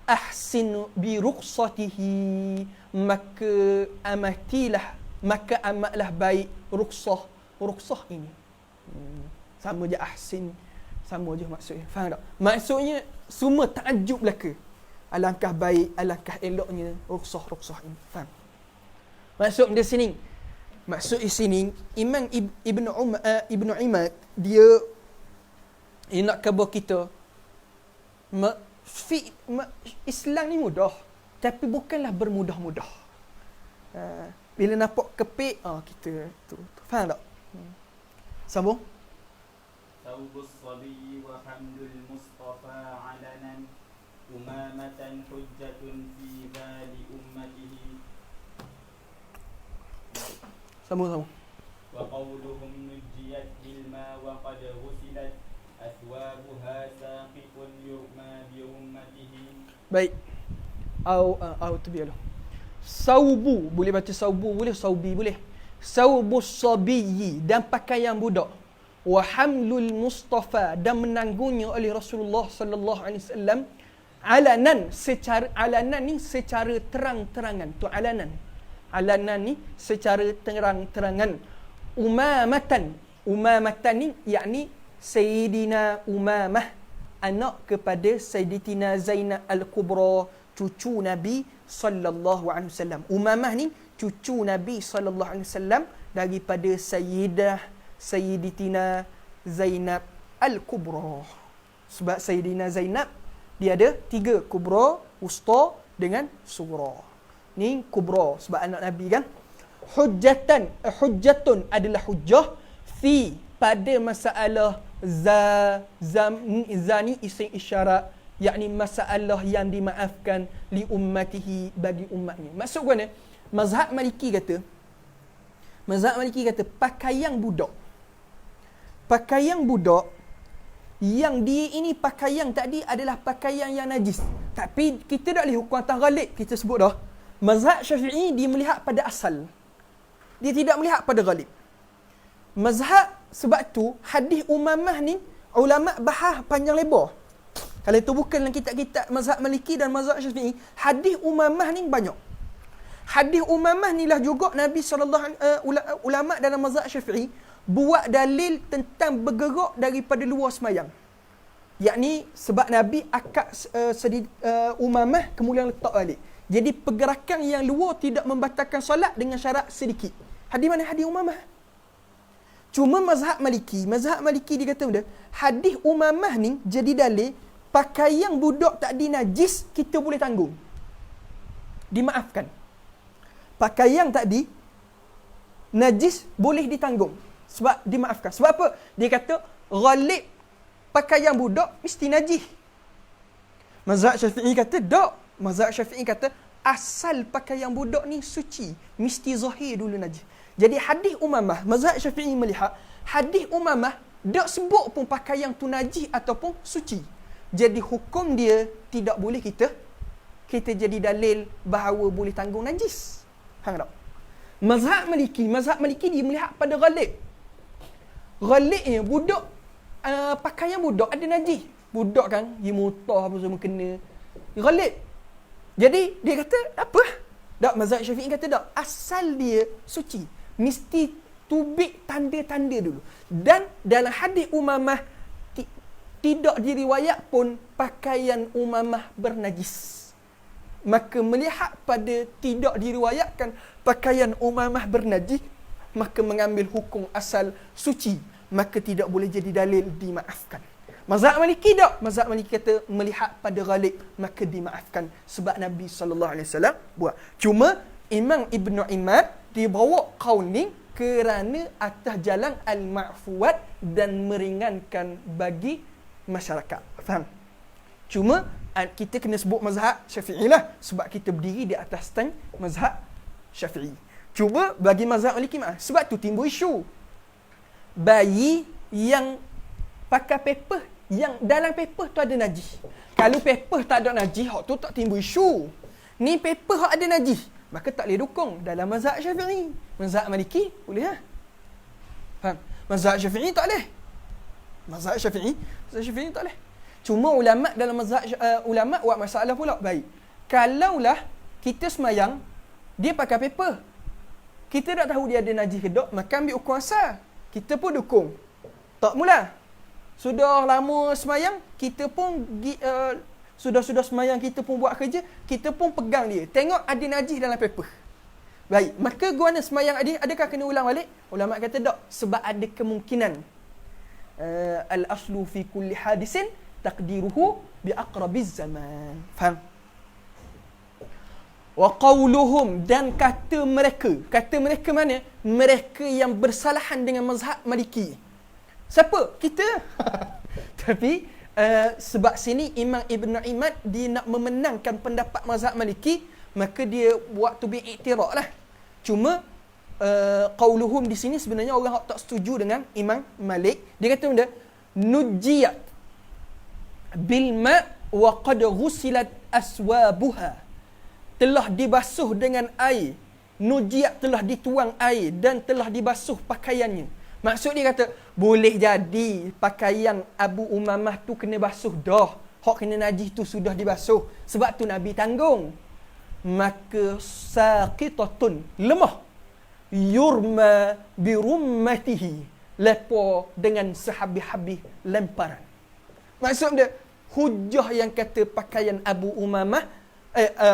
ahsin bi rukhsatihi, maka amatlah baik rukhsah ini. Sama je ahsin, sama je maksudnya. Faham tak? Maksudnya semua takjub belaka. Alangkah baik, alangkah eloknya rukhsah ini. Faham? Maksud di sini Imam Ibn Imad dia nak khabar kita Islam ni mudah, tapi bukanlah bermudah-mudah. Bila nampak kepik, kita tu. Faham tak? Sambung. ثوب الصبي وحمل المصطفى علنا أمامة حجة في بال أمته. Sambung. وقولهم نجيت بالماء وقد غسلت أثوابها ساقط يرمى برمته. Baik. Tu biar dulu. Saubu, boleh baca saubu, boleh saubi, boleh. Saubus sabiyyi, dan pakaian budak. Wa hamlul mustafa, dan menanggungnya oleh Rasulullah sallallahu alaihi wasallam alanan, secara terang-terangan. Tu alanan ni secara terang-terangan. Umamatan ni yakni Sayyidina Umamah, anak kepada Sayyidatina Zainab Al-Kubra, cucu Nabi sallallahu alaihi wasallam. Umamah ni cucu Nabi sallallahu alaihi wasallam daripada Sayyidatina Zainab Al-Kubra. Sebab Sayyidina Zainab dia ada 3, kubra, wusta dengan sughra. Ni kubra sebab anak Nabi kan. Hujjatun adalah hujjah fi, pada masalah zani isim isyarat, yakni masalah yang dimaafkan, li ummatihi, bagi umatnya. Maksud mana? Mazhab Maliki kata pakaian budak yang dia ini pakaian tadi adalah pakaian yang najis. Tapi kita tak boleh hukum atas ghalib, kita sebut dah. Mazhab Syafi'i dia melihat pada asal. Dia tidak melihat pada ghalib. Mazhab, sebab tu hadis Umamah ni ulama bahas panjang lebar. Kalau itu bukan dalam kitab-kitab mazhab Maliki dan mazhab Syafi'i, hadis Umamah ni banyak. Hadis Umamah ni lah juga Nabi ulama dalam mazhab Syafi'i buat dalil tentang bergerak daripada luar sembahyang. Yakni sebab Nabi akad Umamah kemudian letak balik. Jadi pergerakan yang luar tidak membatalkan solat dengan syarat sedikit. Hadis mana? Hadis Umamah. Cuma mazhab Maliki dia kata benda, hadis Umamah ni jadi dalil pakaian budak tak dinajis kita boleh tanggung, dimaafkan. Pakaian tadi najis boleh ditanggung sebab dimaafkan. Sebab apa? Dia kata ghalib pakaian budak mesti najis. Mazhab Syafi'i kata tak. Mazhab Syafi'i kata asal pakaian budak ni suci, mesti zahir dulu najis. Jadi hadis Umamah, mazhab Syafi'i melihat hadis Umamah tak sebut pun pakaian tu najis ataupun suci. Jadi hukum dia tidak boleh kita jadi dalil bahawa boleh tanggung najis. Faham tak? Mazhab Maliki dia melihat pada ghalib. Ghalibnya budak, pakaian budak ada najis. Budak kan, dia mutah apa semua kena. Ghalib. Jadi dia kata apa? Tak, mazhab Syafi'i kata tak. Asal dia suci. Mesti tubik tanda-tanda dulu. Dan dalam hadis Umamah tidak diriwayat pun pakaian Umamah bernajis. Maka melihat pada tidak diriwayatkan pakaian Umamah bernajis, maka mengambil hukum asal suci, maka tidak boleh jadi dalil dimaafkan. Mazhab Maliki tak. Mazhab Maliki kata melihat pada ghalib maka dimaafkan sebab Nabi SAW buat. Cuma Imam Ibn Imad dibawa qaul ni kerana atas jalan al-ma'fuwat dan meringankan bagi masyarakat. Faham? Cuma kita kena sebut mazhab Syafi'i lah sebab kita berdiri di atas stand mazhab Syafi'i. Cuma bagi mazhab Maliki sebab tu timbul isu bayi yang pakai paper, yang dalam paper tu ada najis. Kalau paper tak ada najis, hak tu tak timbul isu. Ni paper hak ada najis, maka tak boleh dukung dalam mazhab Syafi'i. Mazhab Maliki boleh lah. Faham? Mazhab Syafi'i tak boleh. Mazhab Syafi'i tak boleh. Cuma ulama dalam mazhab ulama buat masalah pula. Baik, kalaulah kita semayang dia pakai paper, kita tak tahu dia ada najis ke tak, maka ambil hukum asal. Kita pun dukung. Tak mula. Sudah lama semayang, kita pun sudah semayang, kita pun buat kerja, kita pun pegang dia. Tengok ada najis dalam paper. Baik, maka guana semayang adakah kena ulang balik? Ulama kata tak, sebab ada kemungkinan al-aslu fi kulli hadisin taqdiruhu bi aqrabiz zaman. Faham? Wa qawluhum, dan kata mereka mana? Mereka yang bersalahan dengan mazhab Maliki. Siapa? Kita. Tapi sebab sini Imam Ibn Imad dia nak memenangkan pendapat mazhab Maliki, maka dia buat tu bi'iktiraq lah. Cuma qawluhum di sini sebenarnya orang tak setuju dengan Imam Malik. Dia kata benda nujiyat bil ma' wa qad ghusilat aswabuha, telah dibasuh dengan air. Nujiyat telah dituang air dan telah dibasuh pakaiannya. Maksud dia kata boleh jadi pakaian Abu Umamah tu kena basuh dah, hak kena najis tu sudah dibasuh, sebab tu Nabi tanggung. Maka saqitatun, lemah, yurma birummatihi, lepo dengan sehabis-habis lemparan. Maksud dia hujah yang kata pakaian Abu Umamah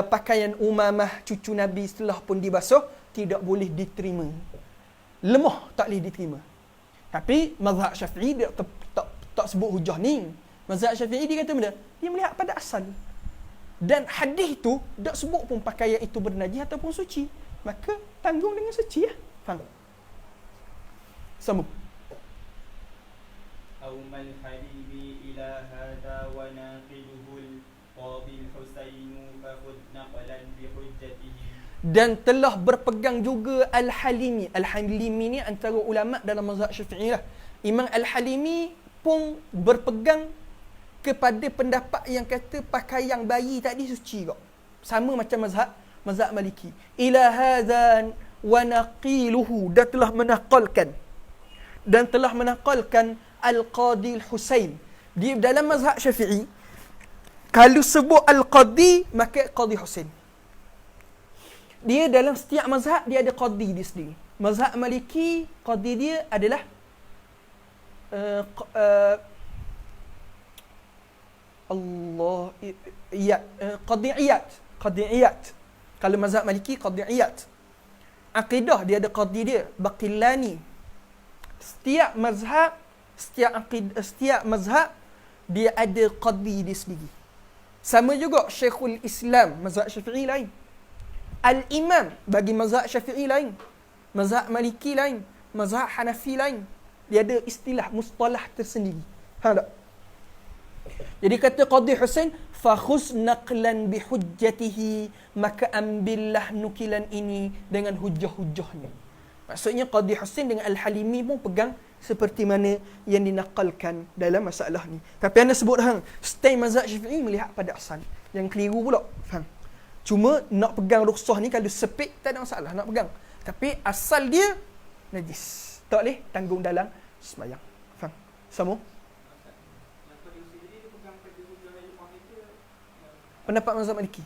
pakaian Umamah cucu Nabi setelah pun dibasuh tidak boleh diterima. Lemah, tak boleh diterima. Tapi mazhab Syafi'i dia tak sebut hujah ni. Mazhab Syafi'i dia kata benda, dia melihat pada asal. Dan hadis tu tak sebut pun pakaian itu bernajis ataupun suci. Maka tanggung dengan suci lah. Faham? Sambung. Aumal halibi ila hada wa naqiluhul qabil Husainu fahud naqalan bi hujjatihi. Dan telah berpegang juga Al-Halimi. Al-Halimi ni antara ulama dalam mazhab Syafi'i lah. Imam Al-Halimi pun berpegang kepada pendapat yang kata pakaian bayi tadi suci kok. Sama macam mazhab Maliki. Ila hadzan wa naqiluhu, dan telah menakalkan Al-Qadi Al-Husain. Di dalam mazhab Syafi'i, kalau sebut Al-Qadi, maka Qadi Husain. Dia dalam setiap mazhab dia ada qadi dia sendiri. Mazhab Maliki, qadi dia adalah qadi'iyat. Kalau mazhab Maliki, qadi'iyat. Akidah dia ada qadi dia, Baqillani. Setiap mazhab dia ada qadi dia sendiri. Sama juga Syekhul Islam, mazhab Syafi'i lain. Al-Imam bagi mazhab Syafi'i lain, mazhab Maliki lain, mazhab Hanafi lain. Dia ada istilah, mustalah tersendiri. Faham tak? Jadi kata Qadi Husain, fakhus naqlan bihujjatihi, maka ambillah nukilan ini dengan hujah-hujahnya. Maksudnya Qadi Husain dengan Al-Halimi pun pegang seperti mana yang dinakalkan dalam masalah ni. Tapi anda sebut hang, stay mazhab Syafi'i melihat pada asal. Yang keliru pula. Faham? Cuma nak pegang rukhsah ni kalau sepik tak ada masalah nak pegang. Tapi asal dia najis. Tak boleh tanggung dalam sembahyang. Faham? Sama? Pendapat mazhab Maliki.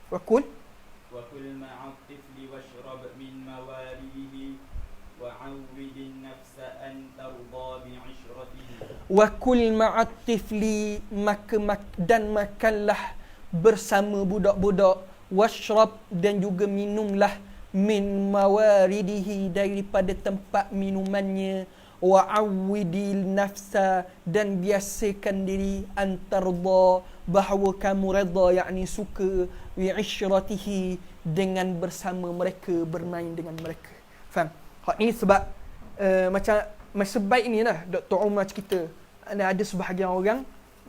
Wa kul ma'at tifli washrab min وعود النفس أن ترضى بعشرته Wa kul ma'at tifli, dan makanlah bersama budak-budak. Washrab, dan juga minumlah min mawaridihi, daripada tempat minumannya. Wa awwidil nafsa, dan biasakan diri antarda, bahawa kamu redha, yakni suka, bi isyratihi, dengan bersama mereka, bermain dengan mereka. Faham? Hak ni sebab macam baik ni lah Dr. Umar cerita, ada sebahagian orang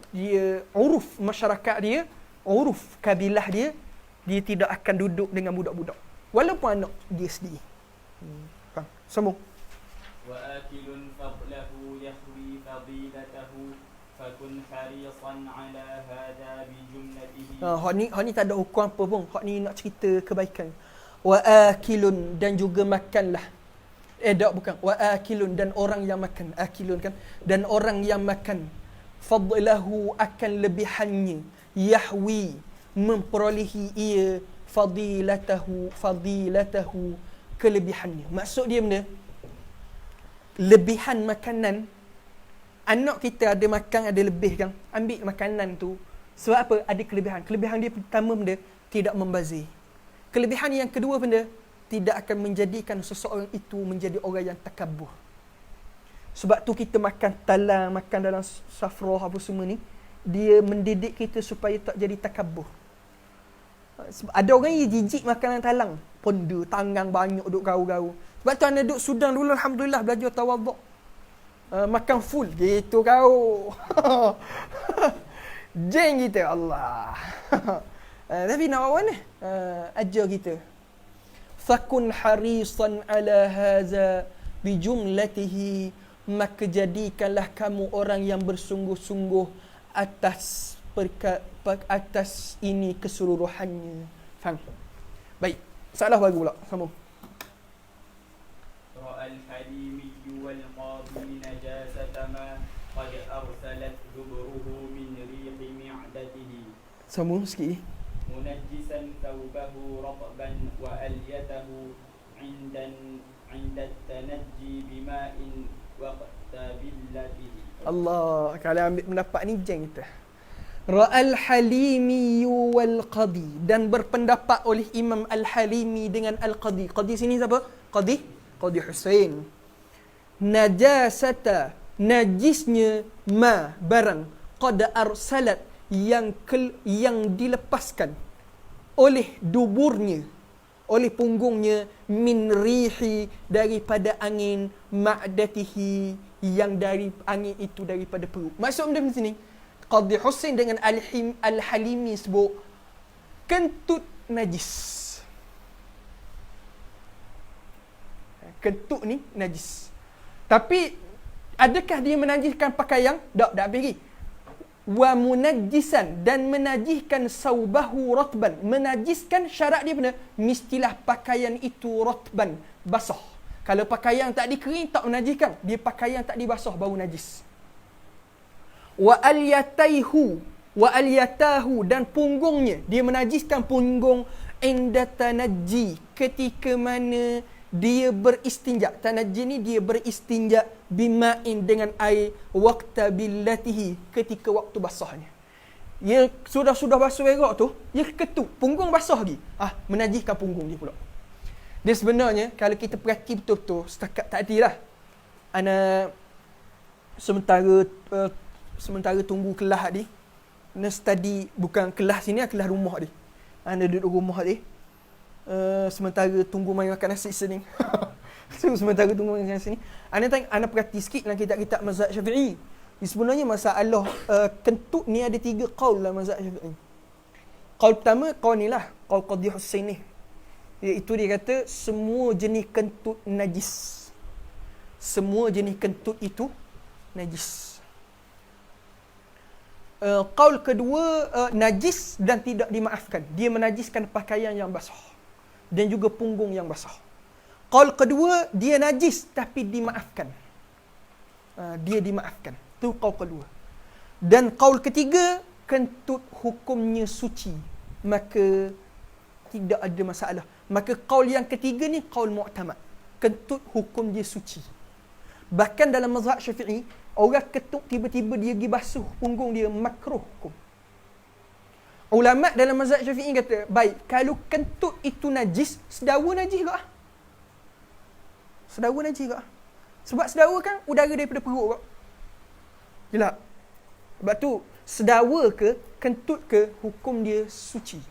dia uruf masyarakat dia, uruf kabilah dia tidak akan duduk dengan budak-budak walaupun anak dia sendiri. Faham? Sambung. وآكل فضله يحوي فضيلته فكن حريصا على هذا بجملته. Hak ni tak ada hukum apa pun. Hak ni nak cerita kebaikan. Wa akilun, dan juga makanlah. Bukan. Wa akilun, dan orang yang makan. Akilun kan. Dan orang yang makan. Fadlahu, akan lebihannya. Yahwi, memperolehi ia. Fadilatahu, kelebihannya. Maksud dia benda, lebihan makanan. Anak kita ada makan, ada lebih kan. Ambil makanan tu. Sebab apa? Ada kelebihan. Kelebihan dia pertama benda, tidak membazir. Kelebihan yang kedua benda, tidak akan menjadikan seseorang itu menjadi orang yang takabur. Sebab tu kita makan talang, makan dalam safrah apa semua ni, dia mendidik kita supaya tak jadi takabur. Ada orang yang jijik makanan talang, ponda, tangan banyak, duk garu-garu. Sebab tu anda duduk Sudan dulu, alhamdulillah, belajar tawaduk. Makan full gitu kau. Jeng kita Allah. Tapi nak awak ni ajar kita. Fakun harisan ala haza bijumlatihi, maka jadikanlah kamu orang yang bersungguh-sungguh atas atas ini keseluruhannya. Faham? Baik. Salah baru pula. Sambung. الحليمي والقاضي نجاسة ما قد أرسلت دبره من ريح معدته. Sambung sikit. منجسا ثوبه رطبا وأليته عند التنجي بماء وقت بلته. Allah, kalau ambil pendapat ni jeng kita. Ra'al Halimi wal Qadi, dan berpendapat oleh Imam Al-Halimi dengan Al-Qadi. Qadi sini siapa? Qadi Hussein. Najasata, najisnya ma, barang, qad arsalat, yang dilepaskan oleh duburnya, oleh punggungnya, min rihi, daripada angin, ma'datihi, yang dari angin itu daripada perut. Maksud dia di sini, Qadi Hussein dengan Al-Halimi sebut kentut najis. Kentut ni najis. Tapi adakah dia menajiskan pakaian? Tak habis lagi. Wa munajjisan, dan menajiskan saubahu ratban. Menajiskan syarat dia benar, mestilah pakaian itu ratban, basah. Kalau pakaian tak dikering tak menajiskan. Dia pakaian tak dibasah baru najis. Wa alyatahu, dan punggungnya, dia menajiskan punggung inda tanajji, ketika mana dia beristinja. Tanajji ni dia beristinja bima'in, dengan air, waqta billatihi, ketika waktu basahnya. Dia sudah basuh berak tu, dia ketuk, punggung basah lagi. Menajiskan punggung dia pula. Dia sebenarnya kalau kita perhati betul-betul setakat tadi lah, ana sementara tunggu kelas ni, ana study, bukan kelas sini, kelas rumah dia. Ana duduk rumah dia. Sementara tunggu mai makan nasi sini. Sementara tunggu makan nasi sini, ana perhati sikit dalam kitab-kitab mazhab Syafi'i. Sebenarnya masalah kentut ni ada 3 qaul dalam mazhab Syafi'i. Qaul pertama, qaul ni lah, qaul Qadi Hussein ni. Iaitu dia kata semua jenis kentut najis. Semua jenis kentut itu najis. Qaul kedua, najis dan tidak dimaafkan. Dia menajiskan pakaian yang basah dan juga punggung yang basah. Qaul kedua, dia najis tapi dimaafkan. Dia dimaafkan. Itu qaul kedua. Dan qaul ketiga, kentut hukumnya suci, maka tidak ada masalah. Maka qaul yang ketiga ni qaul mu'tamad. kentut hukum dia suci. Bahkan dalam mazhab Syafi'i, orang ketuk tiba-tiba dia pergi basuh punggung dia, makruh hukum. Ulama dalam mazhab Syafi'i kata, baik, kalau kentut itu najis, sedawa najis ke? Sedawa najis ke? Sebab sedawa kan udara daripada perut ke? Yelah. Sebab tu, sedawa ke, kentut ke, hukum dia suci.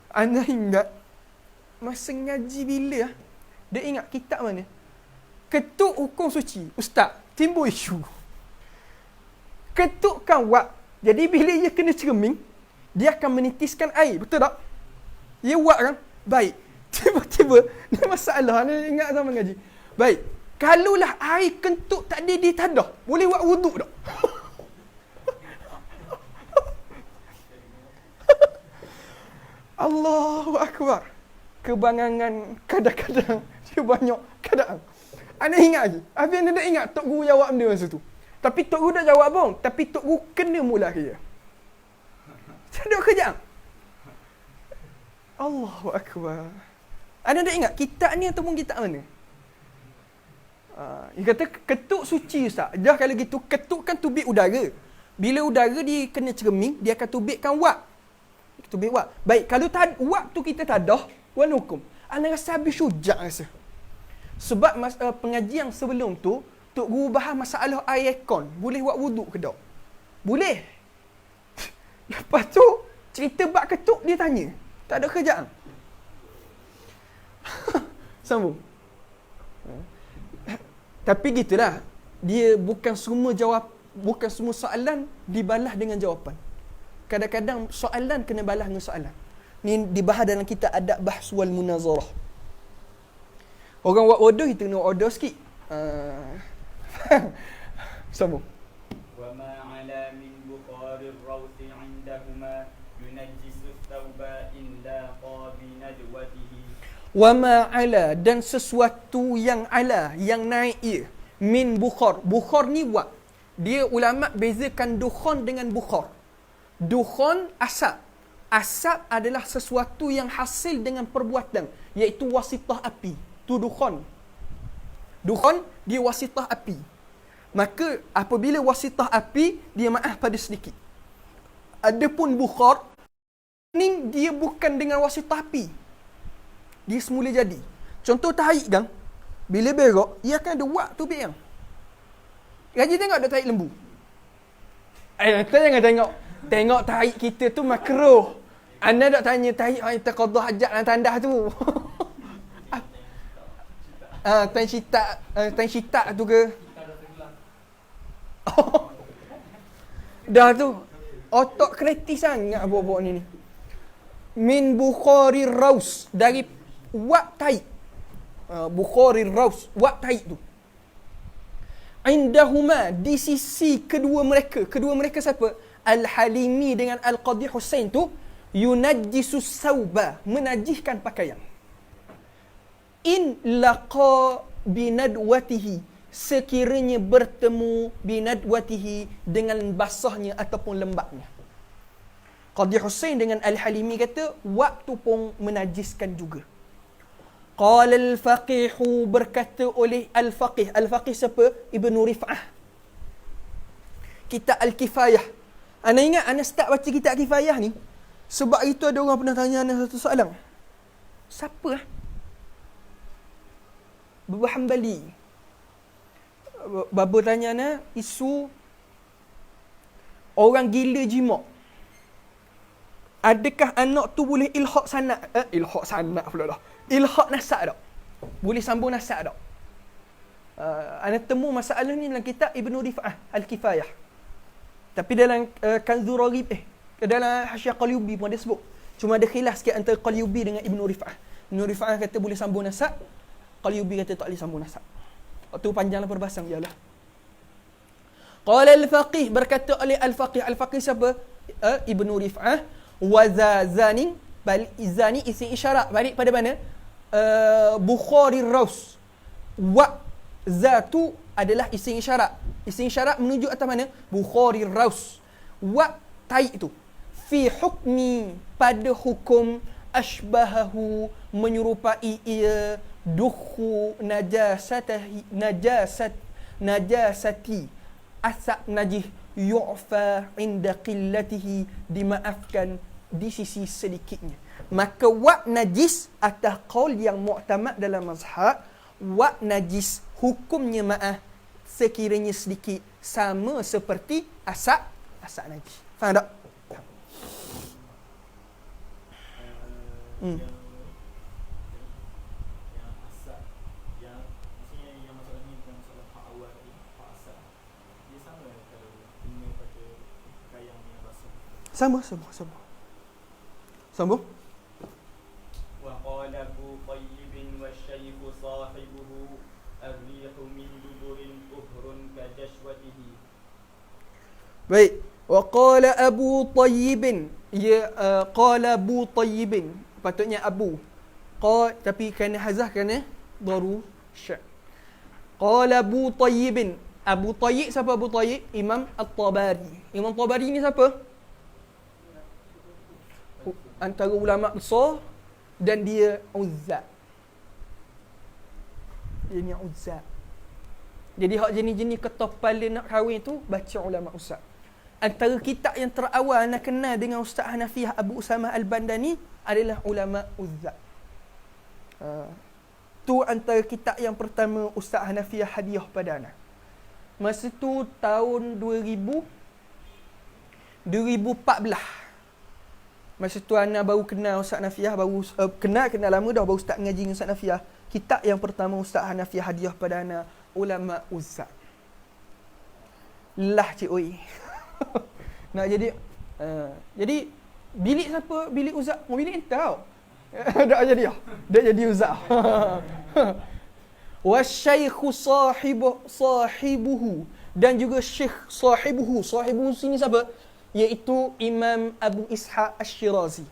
Anda ingat masa ngaji bila dia ingat kitab mana? Ketuk hukum suci. Ustaz, timbul isu. Ketukkan wak. Jadi bila ia kena cermin, dia akan menitiskan air. Betul tak? Ia wak kan? Baik. Tiba-tiba, ni masalah. Anda ingat zaman ngaji. Baik. Kalulah air kentut tak ada di tadah, boleh buat wuduk tak? Allahu Akbar. Kebangangan kadang-kadang dia banyak keadaan. Anda ingat lagi? Habis anda tak ingat Tok Guru jawab benda masa tu? Tapi Tok Guru dah jawab bang. Tapi Tok Guru kena mula kerja. Cadok kerja. Allahu Akbar. Anda tak ingat kitab ni ataupun kitab mana? Dia kata ketuk suci Ustaz. Dah kalau gitu ketuk kan tubik udara. Bila udara dia kena cermin, dia akan tubikkan wak. Tubik wak. Baik, kalau wak tu kita tadah, wan hukum. Anda rasa habis syujak rasa. Sebab pengajian sebelum tu, Tok Guru bahas masalah air aircon. Boleh buat wuduk ke tak? Boleh. Lepas tu, cerita bab ketuk dia tanya. Tak ada kerjaan. Sambung. Tapi gitulah. Dia bukan semua soalan dibalas dengan jawapan. Kadang-kadang soalan kena balas dengan soalan. Ni dibahas dalam kitab Adab Bahs wal Munazarah. Orang buat order, kita kena order sikit. Sambung. Wa ma ala min bukharir rawthi indahuma yunajjisu thawba illa qabi nadwatihi. Wa ma ala, dan sesuatu yang ala, yang naik ia. Min bukhar. Bukhar ni wak. Dia ulama bezakan dukhon dengan bukhar. Dukhon asap. Asap adalah sesuatu yang hasil dengan perbuatan, iaitu wasitah api. Tu dukhon. Dukhon dia wasitah api. Maka apabila wasitah api, dia maaf pada sedikit. Adapun bukhar ni dia bukan dengan wasitah api. Dia semula jadi. Contoh tahi gang, bila berok, ia akan ada wak tubik yang. Gaji tengok ada tahi lembu. Kita jangan tengok. Tengok tahi kita tu makruh. Anda tak tanya tahi orang terqadah hajat dalam tandah tu. Tan syitak tu ke? Dah tu. Otak kreatif sangat buat-buat ni. Min bukhari raus. Dari wak tahi. Bukhari raus. Wak tahi tu. Indahuma, di sisi kedua mereka. Kedua mereka siapa? Al-Halimi dengan Al-Qadhi Hussein tu yunajjisu sauba, menajihkan pakaian. In laqa binadwatihi, sekiranya bertemu binadwatihi, dengan basahnya ataupun lembabnya. Qadhi Hussein dengan Al-Halimi kata waktu pun menajiskan juga. Qala al-faqihu, berkata oleh al-faqih. Al-faqih siapa? Ibnu Rif'ah. Kitab Al-Kifayah. Ana ingat ana start baca kitab Kifayah ni sebab itu ada orang pernah tanya ana satu soalan. Siapa? Baba Hanbali. Baba tanya ana isu orang gila jimak. Adakah anak tu boleh ilhaq sanad? Ilhaq sanad pula dah. Ilhaq nasab tak? Boleh sambung nasab tak? Ana temu masalah ni dalam kitab Ibnu Rif'ah Al-Kifayah. Tapi dalam Kanzur Ragib dalam Hasyiah Qalyubi pun ada sebut. Cuma ada khilaf sikit antara Qalyubi dengan Ibnu Rif'ah. Ibnu Rif'ah kata boleh sambung nasab, Qalyubi kata tak boleh sambung nasab. Waktu panjanglah perbahasan ialah. Qala al-faqih, berkata oleh al-faqih. Al-faqih siapa? Ibnu Rif'ah. Wa zani, bal izani isi isyarat. Balik pada mana? Bukhari Raus. Wa zatu adalah isim isyarat. Isim isyarat menunjuk atas mana? Bukhari Raus. Wa ta'i tu fi hukmi, pada hukum ashbahahu menyerupai ia dukhu najasati asap najis yu'fa inda qillatihi dimaafkan di sisi sedikitnya. Maka wak najis atas qaul yang mu'tamad dalam mazhab, wak najis hukumnya maaf sekiranya sedikit, sama seperti asap najis. Faham tak? Yang asap, yang maksudnya yang masalah ni bukan masalah hak awal tadi, hak asap dia sama kalau kena pada kayang yang basah. Sama. Sambung. وقال أبو طيب والشيخ صاحبه الريح من دبر طهر كجشوته. Baik. Waqala Abu Tayyibin. Ya, qala Abu Tayyibin. Patutnya Abu. Tapi kerana hazah kerana daru syak. Qala Abu Tayyibin. Abu Tayyib siapa Abu Tayyib? Imam At-Tabari. Imam Tabari ni siapa? Antara ulama besar dan dia uzzab. Dia ni uzzab. Jadi hak jenis-jenis ketua kepala nak kahwin tu baca ulama uzzab. Antara kitab yang terawal nak kenal dengan Ustaz Hanafiah Abu Usamah Al-Bandani adalah ulama uzzab. Tu antara kitab yang pertama Ustaz Hanafiah hadiah pada anak. Masa tu tahun 2014. Masa tu Ana baru kenal Ustaz Hanafiah, baru kenal lama dah, baru start ngaji dengan Ustaz Hanafiah. Kitab yang pertama Ustaz Hanafiah hadiah pada Ana ulama uzzab. Lah cik oi. Nak jadi bilik siapa? Bilik uzzab. Bilik entah. Dak jadi dah. Dak jadi uzzab. Wasyaikhu sahibuhu dan juga syekh sahibuhu. Sahibuhu sini siapa? Iaitu Imam Abu Ishaq Asy-Syirazi.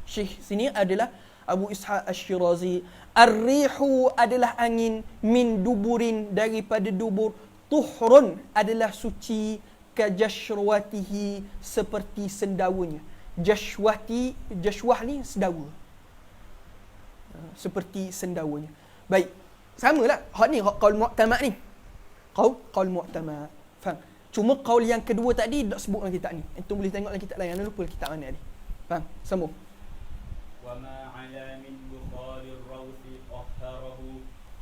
Syekh sini adalah Abu Ishaq Asy-Syirazi. Ar-rihu adalah angin, min duburin daripada dubur, tuhrun adalah suci, kajashwatihi seperti sendawanya. Jashwah ni sendawa. Seperti sendawanya. Baik. Samalah. Hak ni hak qaul mu'tamad ni. Qaul mu'tamad. Faham? Cuma qaul yang kedua tadi tak sebut dalam kitab ni. Itu boleh tengok dalam kitab lain. Anda lupa kitab mana tadi. Faham? Sambung. وما على من بخار الروث طهره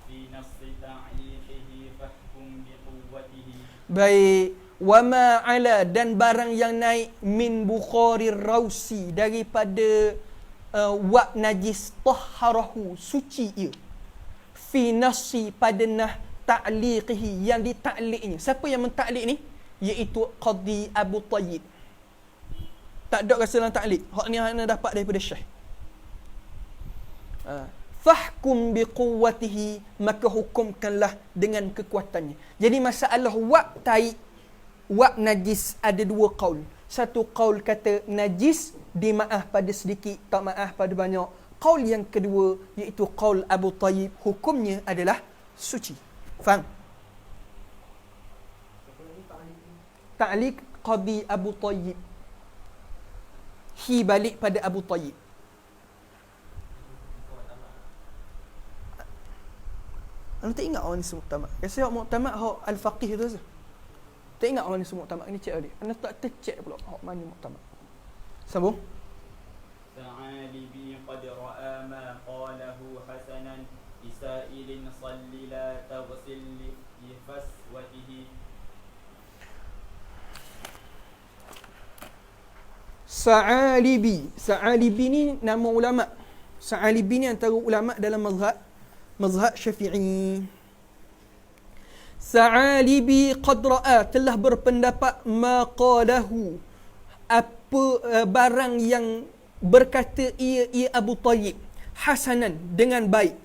في نص تعليقه فاحكم بقوته. Baik. Wama ala dan barang yang naik min bukharir rausi daripada wak najis tahharahu suci ia. Fi nasi pada nah ta'liqihi yang ditakliknya. Siapa yang mentaklik ni? Iaitu Qadhi Abu Tayyib. Tak ada rasa dalam taklik. Hak ni ana dapat daripada Syekh. Fahkum biquwwatihi, maka hukumkanlah dengan kekuatannya. Jadi masalah wak najis ada dua qaul. Satu qaul kata najis dimaaf pada sedikit, tak maaf pada banyak. Qaul yang kedua iaitu qaul Abu Tayyib, hukumnya adalah suci. Faham? Ta'liq Qadhi Abu Tayyib. Hi balik pada Abu Tayyib. Anda tak ingat orang ni semua muktamad? Rasa hak muktamad hak al-faqih tu saja. Tak ingat orang ni semua muktamad ni cek balik. Anda tak tercek pula hak mana muktamad. Sambung. ثعالبي قد رأى ما قاله حسنا لسائل صل لا تغسل لفسوته. Sa'alibi ni nama ulama. Sa'alibi ni antara ulama dalam mazhab Syafi'i. Sa'alibi qad ra'a telah berpendapat ma qalahu apa barang yang berkata ia Abu Tayyib hasanan dengan baik.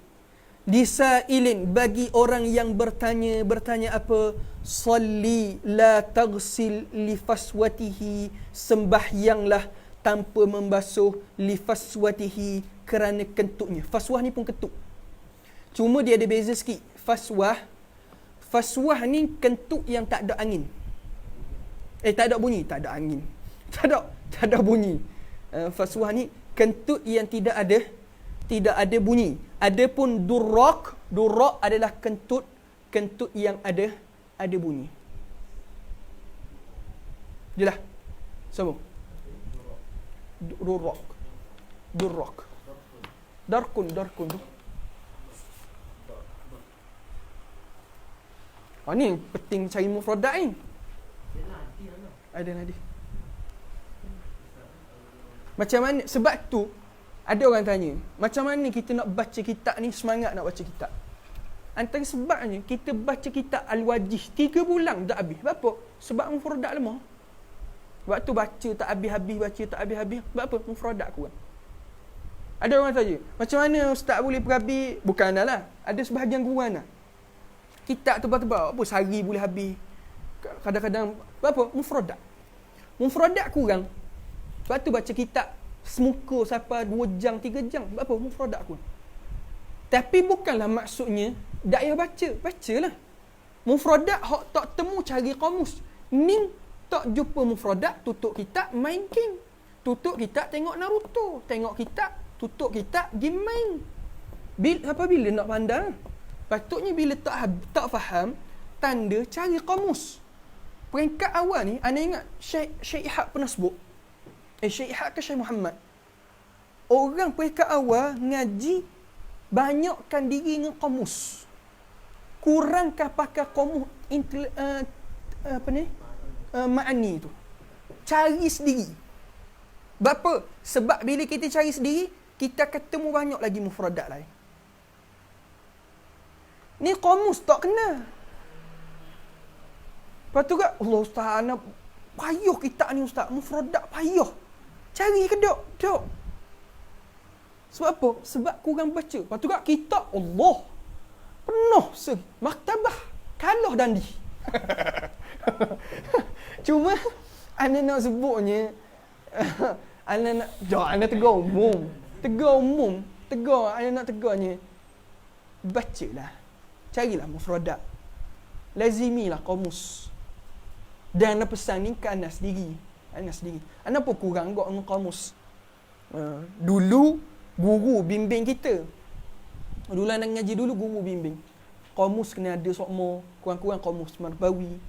Lisailin bagi orang yang bertanya apa? Salli la taghsil li faswatihi, sembahyanglah tanpa membasuh li faswatihi kerana kentutnya. Faswah ni pun kentut. Cuma dia ada beza sikit. Faswah ni kentut yang tak ada angin. Tak ada bunyi, tak ada angin. Tak ada bunyi. Faswah ni kentut yang tidak ada bunyi. Adapun durrak adalah kentut yang ada bunyi. Jelas? Sambung. Durrak. Darkun tu. Ni penting cari mufradat ni. Ada nadi. Macam mana? Sebab tu ada orang tanya, macam mana kita nak baca kitab ni, semangat nak baca kitab. Antara sebabnya kita baca kitab Al-Wajih 3 bulan tak habis. Sebab apa? Sebab mufradat lemah. Sebab tu baca tak habis-habis. Sebab apa? Mufradat kurang. Ada orang tanya, macam mana ustaz boleh perhabis? Bukan lah. Ada sebahagian guru lah. Kitab tebal-tebal, apa sehari boleh habis. Kadang-kadang, apa? Mufradat kurang. Sebab tu baca kitab semuka sampai 2 jam, 3 jam. Sebab apa? Mufradat kurang. Tapi bukanlah maksudnya tak payah baca. Bacalah. Mufradat hak tak temu cari kamus. Ni tak jumpa mufradat, tutup kitab main game. Tutup kitab tengok Naruto. Tengok kitab, tutup kitab game main. Apabila nak pandang? Patutnya bila tak faham, tanda cari kamus. Peringkat awal ni, anda ingat Syekh Ihaq pernah sebut. Syekh Ihaq ke Syekh Muhammad? Orang peringkat awal ngaji, banyakkan diri dengan kamus. Kurangkan pakai kamus ma'ani tu. Cari sendiri. Bapa? Sebab bila kita cari sendiri, kita ketemu banyak lagi mufradat lain. Ni kamus tak kena. Lepas tu kat, Allah Ustaz, anak payuh kitab ni Ustaz. Mufradat payuh. Cari ke dok? Sebab apa? Sebab kurang baca. Lepas tu kat, kitab Allah penuh maktabah. Kalah dandi. Cuma, anda nak sebutnya, anda tegar umum. Anda nak tegarnya, bacalah. Carilah mufradat. Lazimilah kamus. Dan anda pesan ni ke anda sendiri. Anda pun kurang kot dengan kamus. Dulu, guru bimbing kita. Dulu anda ngaji dulu, guru bimbing. Kamus kena ada sokmo. Kurang-kurang kamus Marbawi.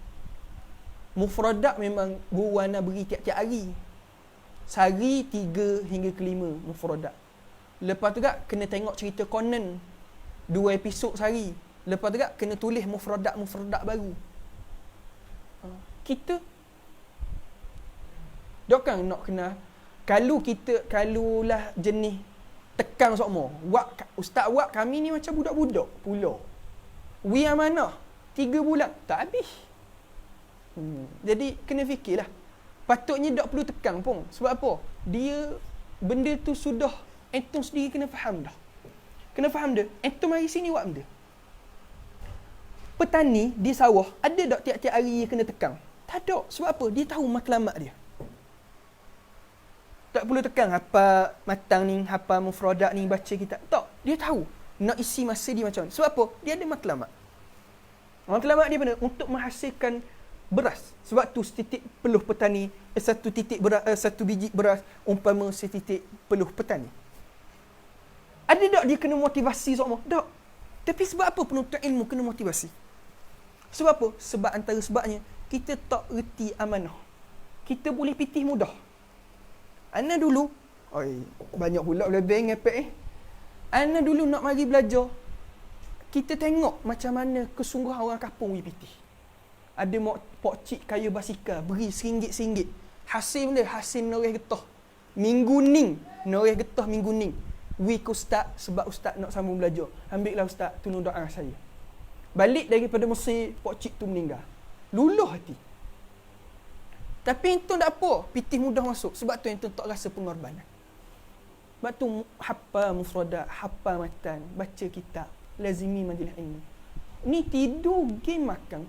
Mufradat memang guru anda beri tiap-tiap hari. Sehari 3 hingga ke 5 mufradat. Lepas tu kak, kena tengok cerita Conan 2 episod sehari. Lepas tu kak, kena tulis mufradat baru. Kita dokang nak kena, kalulah jenis tekan sokmo. Ustaz wak kami ni macam budak-budak pula. We amanah 3 bulan tak habis. Jadi kena fikirlah. Patutnya tak perlu tekan pun. Sebab apa? Benda tu sudah antum sendiri kena faham dah. Antum mari sini buat benda. Petani di sawah, ada tak tiap-tiap hari dia kena tekan? Tak ada. Sebab apa? Dia tahu matlamat dia. Tak perlu tekan hafal matang ni, hafal mufradat ni, baca kitab. Tak. Dia tahu nak isi masa dia macam mana. Sebab apa? Dia ada matlamat. Matlamat dia mana? Untuk menghasilkan beras. Sebab tu setitik peluh petani, satu biji beras umpama setitik peluh petani. Ada tak dia kena motivasi semua? Tak. Tapi sebab apa penuntut ilmu kena motivasi? Sebab apa? Sebab antara sebabnya kita tak reti amanah. Kita boleh pitih mudah. Ana dulu, banyak pula lebih ngepek Ana dulu nak mari belajar, kita tengok macam mana kesungguhan orang kampung we pitih. Ada pok cik kaya basikal, beri RM1. Hasil dia, hasil noreh getah. Minggu ning, noreh getah minggu ning. We ke ustaz, sebab ustaz nak sambung belajar. Ambillah ustaz, tolong doa saya. Balik daripada Mesir, pok cik tu meninggal. Luluh hati. Tapi itu tak apa, pitih mudah masuk. Sebab tu itu tak rasa pengorbanan. Sebab tu hafal mufradat, hafal matan, baca kitab, lazimi majlis ilmu. Ni tidur game makan.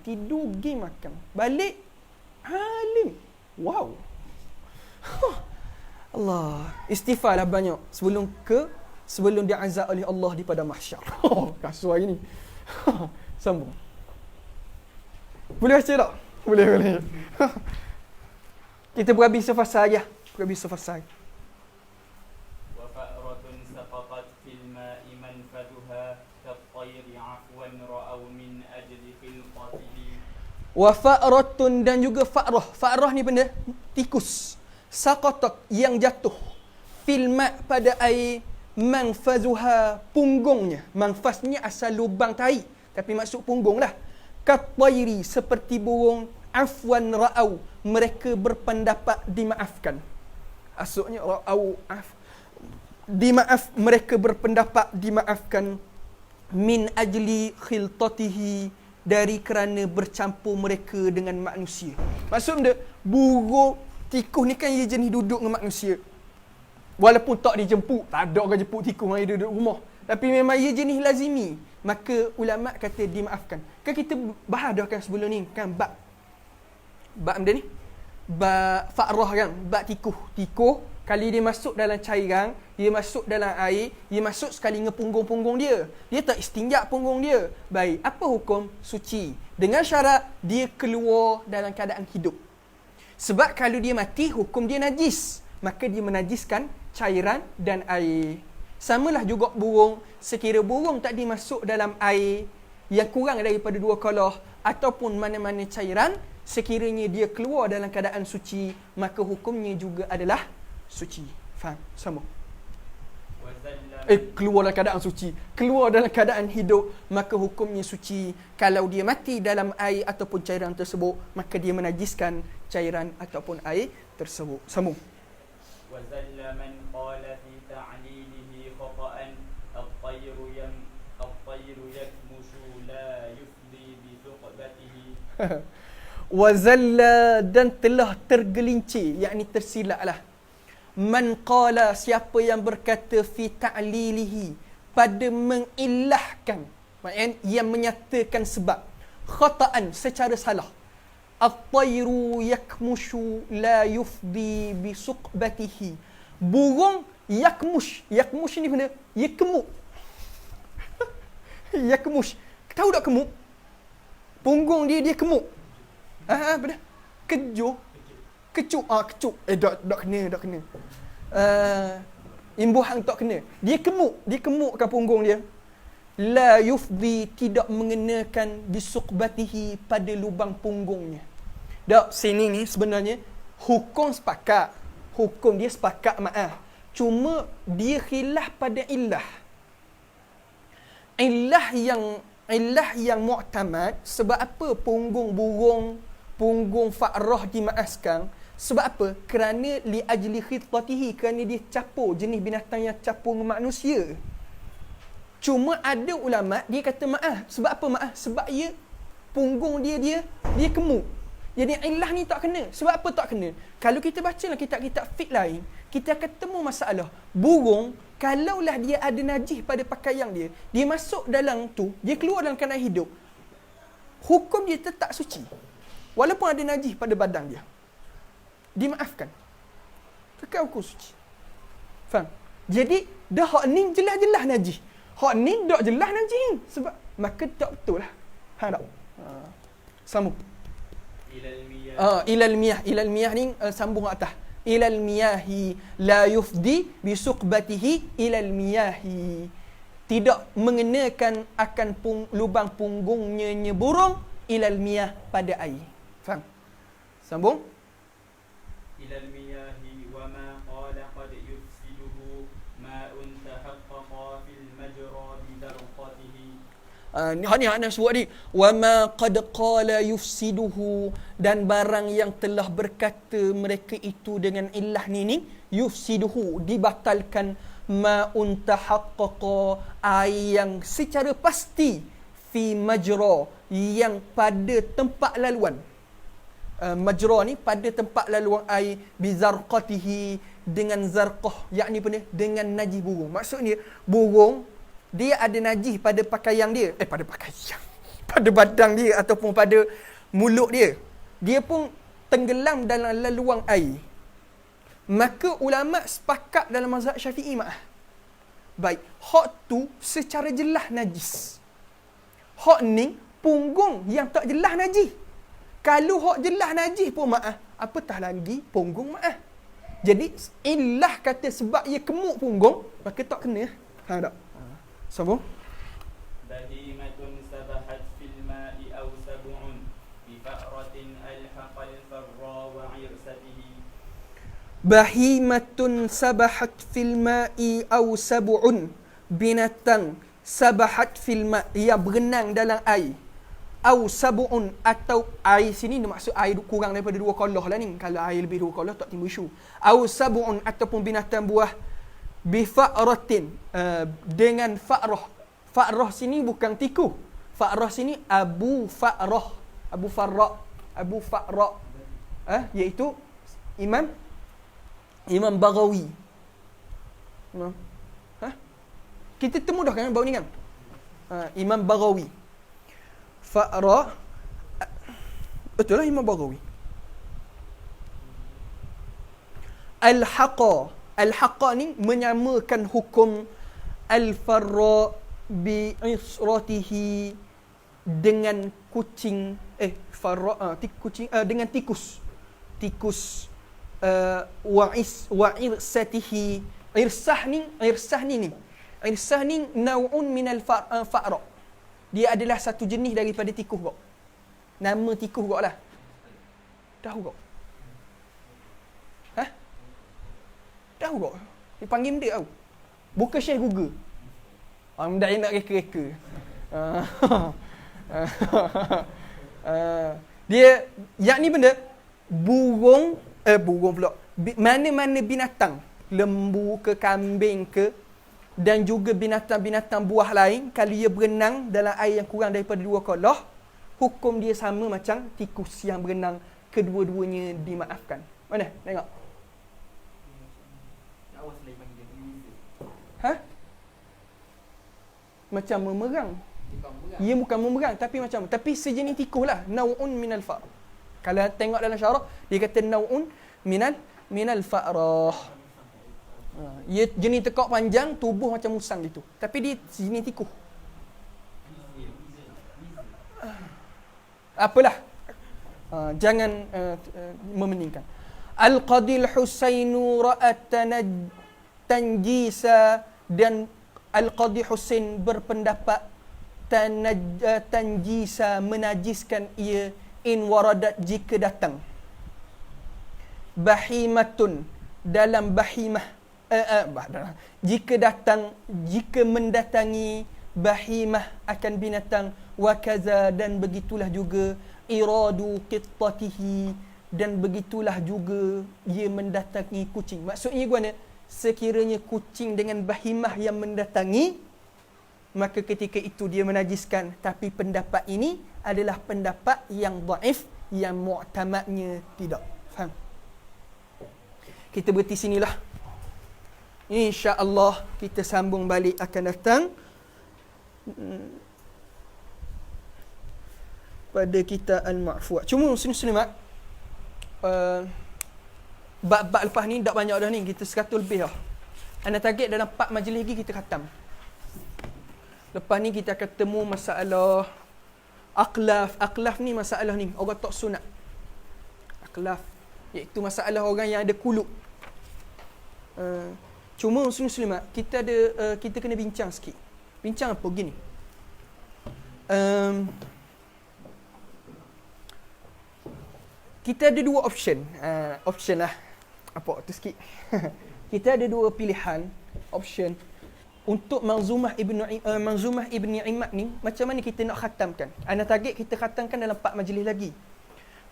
Balik alim. Wow. Allah, istighfarlah banyak sebelum diazab oleh Allah di padang mahsyar. Kasut hari ni. Sambung. Boleh baca tak? Boleh. Kita berhabis sefasa aja. Wa fa'ratun, dan juga fa'rah. Fa'rah ni benda tikus. Saqatat, yang jatuh. Fil ma', pada air. Mangfazuha, punggungnya. Mangfaznya asal lubang tahi, tapi maksud punggung lah. Katairi, seperti burung. Afwan ra'au, mereka berpendapat dimaafkan. Maksudnya ra'au, dimaaf, mereka berpendapat dimaafkan. Min ajli khiltatihi, dari kerana bercampur mereka dengan manusia. Maksud dia, burung tikus ni kan ia jenis duduk dengan manusia. Walaupun tak dijemput, tak ada orang jemput tikus yang duduk rumah. Tapi memang ia jenis lazimi. Maka ulama' kata dimaafkan. Kan kita bahas dah kan sebelum ni, kan bab benda ni. Bab fa'rah kan, bab tikus. Tikus, kali dia masuk dalam cairan, dia masuk dalam air, dia masuk sekali dengan punggung-punggung dia. Dia tak istinjak punggung dia. Baik, apa hukum? Suci. Dengan syarat dia keluar dalam keadaan hidup. Sebab kalau dia mati, hukum dia najis. Maka dia menajiskan cairan dan air. Samalah juga burung. Sekira burung tak dimasuk dalam air yang kurang daripada 2 kolah ataupun mana-mana cairan, sekiranya dia keluar dalam keadaan suci, maka hukumnya juga adalah suci. Faham? Sama. Keluar dalam keadaan suci, keluar dalam keadaan hidup, maka hukumnya suci. Kalau dia mati dalam air ataupun cairan tersebut, maka dia menajiskan cairan ataupun air tersebut. Sambung. وَزَلَّ مَنْ قَالَ فِي تَعْلِيلِهِ خَطَأً الطَّيْرُ يَكْمُشُ لَا يُفْضِي بِثُقْبَتِهِ. Wazalla, dan telah tergelincir, yakni tersilaplah. Man qala, siapa yang berkata fi ta'lilihi, pada mengilahkan, maksudnya yang menyatakan sebab, khata'an, secara salah. At-tayru yakmushu la yufdi bi suqbatihi. Burung yakmush. Yakmush ni benda, ia kemuk. Yakmush. Tahu tak kemuk? Punggung dia kemuk. Benar. Kejuk. Kecuk. Kecuk. Tak kena. Imbuhan tak kena. Dia kemukkan punggung dia. La yufdi, tidak mengenakan bisuqbatihi, pada lubang punggungnya. Tak, sini ni sebenarnya hukum sepakat. Hukum dia sepakat, maaf. Cuma dia khilaf pada illah. Illah yang mu'tamad, sebab apa punggung burung, punggung fa'rah dimaafkan? Sebab apa? Kerana li ajli khitatihi, kerana dia capur, jenis binatang yang capur dengan manusia. Cuma ada ulama dia kata maaf. Sebab apa maaf? Sebab punggung dia kemuk. Jadi illah ni tak kena. Sebab apa tak kena? Kalau kita baca dalam kitab-kitab fiqh lain, kita akan temu masalah. Burung, kalaulah dia ada najis pada pakaian dia, dia masuk dalam tu, dia keluar dalam keadaan hidup, hukum dia tetap suci. Walaupun ada najis pada badan dia, dimaafkan. Kekal hukum suci. Faham? Jadi dah hak ni jelas-jelas najis. Hak ni tak jelas najis. Sebab maka tak betul lah. Tak? Sambung. Ilal miyah ni sambung atas. Ilal miyahi la yufdi bi suqbatihi ilal miyahi. Tidak mengenakan akan lubang punggungnya burung ilal miyah, pada air. Faham? Sambung. Ilal miyahi wa ma qala qad yufsiduhu ma'un tahaqqaqa fil majra bi darqatihi. Ni nak sebut ni, wa ma qad qala yufsiduhu, dan barang yang telah berkata mereka itu dengan illah ni yufsiduhu, dibatalkan, ma untahaqqaqa, air yang secara pasti, fi majra, yang pada tempat laluan. Majra ni pada tempat laluan air, bizarqatihi, dengan zarqah, yakni dengan najis burung. Maksudnya burung dia ada najis pada pakaian dia, pada badan dia ataupun pada mulut dia. Dia pun tenggelam dalam laluan air. Maka ulama sepakat dalam mazhab Syafi'i baik, hak tu secara jelas najis. Hak ni punggung yang tak jelas najis. Kalau hak jelas najis pun apatah lagi punggung Jadi illah kata sebab ia kemuk punggung, maka tak kena. Tak? Sambung. Bahimatun sabahat fil ma'i aw sab'un bi Bahimatun sabahat fil ma'i aw sab'un, binatang sabahat fil ma', yang berenang dalam air. Aw sab'un, atau air sini maksud air kurang daripada 2 kolah lah ni. Kalau air lebih 2 kolah tak timbul isu. Aw sab'un, ataupun binatang buah, bifa'ratin, dengan fa'rah. Fa'rah sini bukan tikus. Fa'rah sini Abu Fa'rah, Abu Farra, Abu Fa'ra, iaitu Imam Baghawi. Kita temu dah kan bau ni kan? Imam Baghawi. Fa'ra, betul lah Imam Baghawi. Al-Haqa. Al-Haqa ni menyamakan hukum Al-Farra bi'isratihi, dengan kucing, kucing, dengan tikus. Wa'irsatihi. Irsah ni nau'un minal fa'ra. Dia adalah satu jenis daripada tikus kok. Nama tikus kok lah. Tahu kok? Tahu kok? Dia panggil benda tau. Bukan Syekh Google. Benda yang nak reka-reka. Dia, yang ni benda burung pula, mana-mana binatang, lembu ke, kambing ke, dan juga binatang-binatang buah lain, kalau ia berenang dalam air yang kurang daripada 2 kolah, hukum dia sama macam tikus yang berenang, kedua-duanya dimaafkan. Mana? Tengok. Macam memerang. Ia bukan memerang, tapi sejenis tikus lah. Nau'un minal fa'. Kalau tengok dalam syarah, dia kata nau'un minal fa'rah. Ia jenis tekak panjang, tubuh macam musang gitu. Tapi dia jenis tikus. Apalah. Jangan memeningkan. Al-Qadil Husainu ra'at tanjisa, dan Al-Qadi Husain berpendapat tanjisa, menajiskan ia, in waradat, jika datang. Bahimatun, dalam bahimah, jika datang, jika mendatangi bahimah akan binatang, wakaza, dan begitulah juga iradu qittatihi, dan begitulah juga ia mendatangi kucing. Maksudnya gimana? Sekiranya kucing dengan bahimah yang mendatangi, maka ketika itu dia menajiskan. Tapi pendapat ini adalah pendapat yang dhaif, yang mu'tamadnya tidak. Faham? Kita berhenti sinilah. InsyaAllah kita sambung balik akan datang pada kita Al-Ma'fu'at. Cuma muslim-muslimat, bab-bab lepas ni tak banyak dah ni, kita 100 lebih dah. Ana target dalam 4 majlis lagi kita khatam. Lepas ni kita akan temu masalah aqlaf. Aqlaf ni masalah ni orang tak sunat. Aqlaf iaitu masalah orang yang ada kulub. Cuma muslim-muslimat, kita kena bincang sikit. Bincang apa gini? Kita ada 2 option. Option lah. Apa tu sikit. Kita ada 2 pilihan option untuk Manzumah Ibni Imad ni. Macam mana kita nak khatamkan? Ana target kita khatamkan dalam 4 majlis lagi.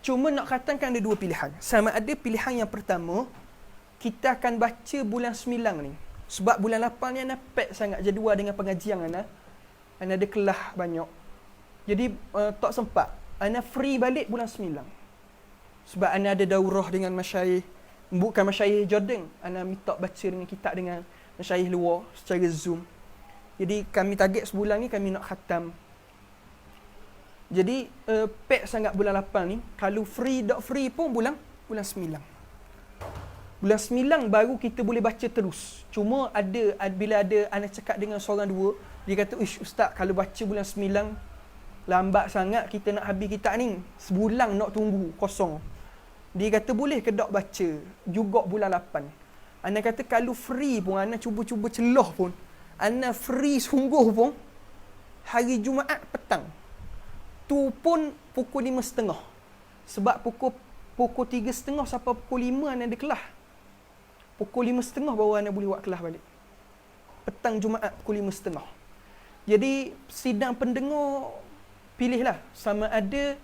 Cuma nak khatamkan ada 2 pilihan. Sama ada pilihan yang pertama, kita akan baca bulan 9 ni. Sebab bulan 8 ni ana pack sangat jadual dengan pengajian ana. Ana ada kelas banyak. Jadi tak sempat. Ana free balik bulan 9. Sebab ana ada daurah dengan masyayikh, bukan masyayikh Jordan. Ana minta baca dengan kitab dengan masyayikh luar secara Zoom. Jadi kami target sebulan ni kami nak khatam. Jadi pack sangat bulan 8 ni. Kalau free tak free pun bulan 9. Bulan 9 baru kita boleh baca terus. Cuma bila ada ana cakap dengan seorang dua, dia kata, "Uish ustaz, kalau baca bulan 9 lambat sangat, kita nak habis kitab ni. Sebulan nak tunggu kosong." Dia kata, "Boleh ke tak baca juga bulan 8?" Ana kata kalau free pun, ana cuba-cuba celah pun, ana free sungguh pun hari Jumaat petang. Tu pun pukul 5.30. Sebab pukul 3.30 sampai pukul 5 ana ada kelas. pukul 5.30 baru anda boleh buat kelas balik. Petang Jumaat pukul 5.30. Jadi sidang pendengar pilihlah sama ada,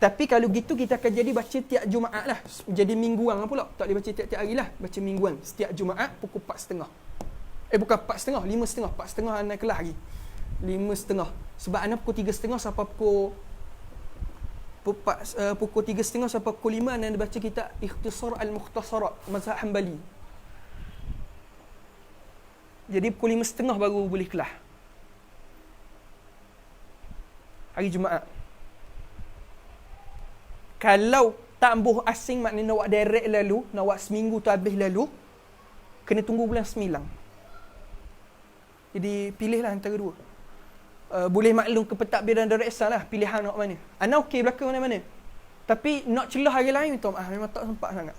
tapi kalau gitu kita akan jadi baca tiap Jumaat lah. Jadi mingguan pula. Tak boleh baca tiap-tiap hari lah. Baca mingguan. Setiap Jumaat pukul 4.30. Bukan 4.30, 5.30. 4.30 anda kelas lagi. 5.30. Sebab anda pukul 3.30 sampai pukul 3.30 sampai pukul 5 anda baca kitab Ikhtisar Al-Mukhtasarat Mazhab Hanbali. Jadi pukul 5.30 baru boleh kelas. Hari Jumaat. Kalau tak ambuh asing, maknanya nak buat direct lalu, nak buat seminggu tu habis lalu, kena tunggu bulan 9. Jadi pilihlah antara dua. Boleh maklum ke pentadbiran Darul Ihsan lah, pilihan nak mana. Ana okey belakang mana-mana. Tapi nak celah hari lain minta maaf, memang tak sempat sangat.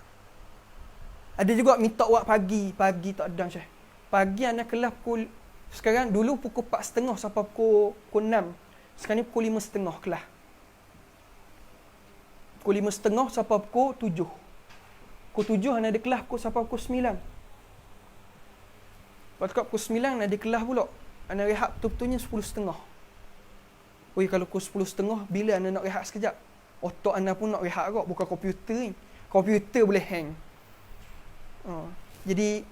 Ada juga minta buat pagi tak ada Syekh. Pagi ana kelas pukul, sekarang dulu pukul 4.30 sampai pukul 6. Sekarang ni pukul 5.30 kelas. Pukul 5.30 sampai pukul 7. Pukul 7 anda ada kelas sampai pukul 9. Lepas tu kat pukul 9 ada kelas pula. Anda rehat betul-betulnya 10.30. Oi, kalau pukul 10.30 bila anda nak rehat sekejap? Otak anda pun nak rehat kot, bukan komputer ni. Komputer boleh hang. Jadi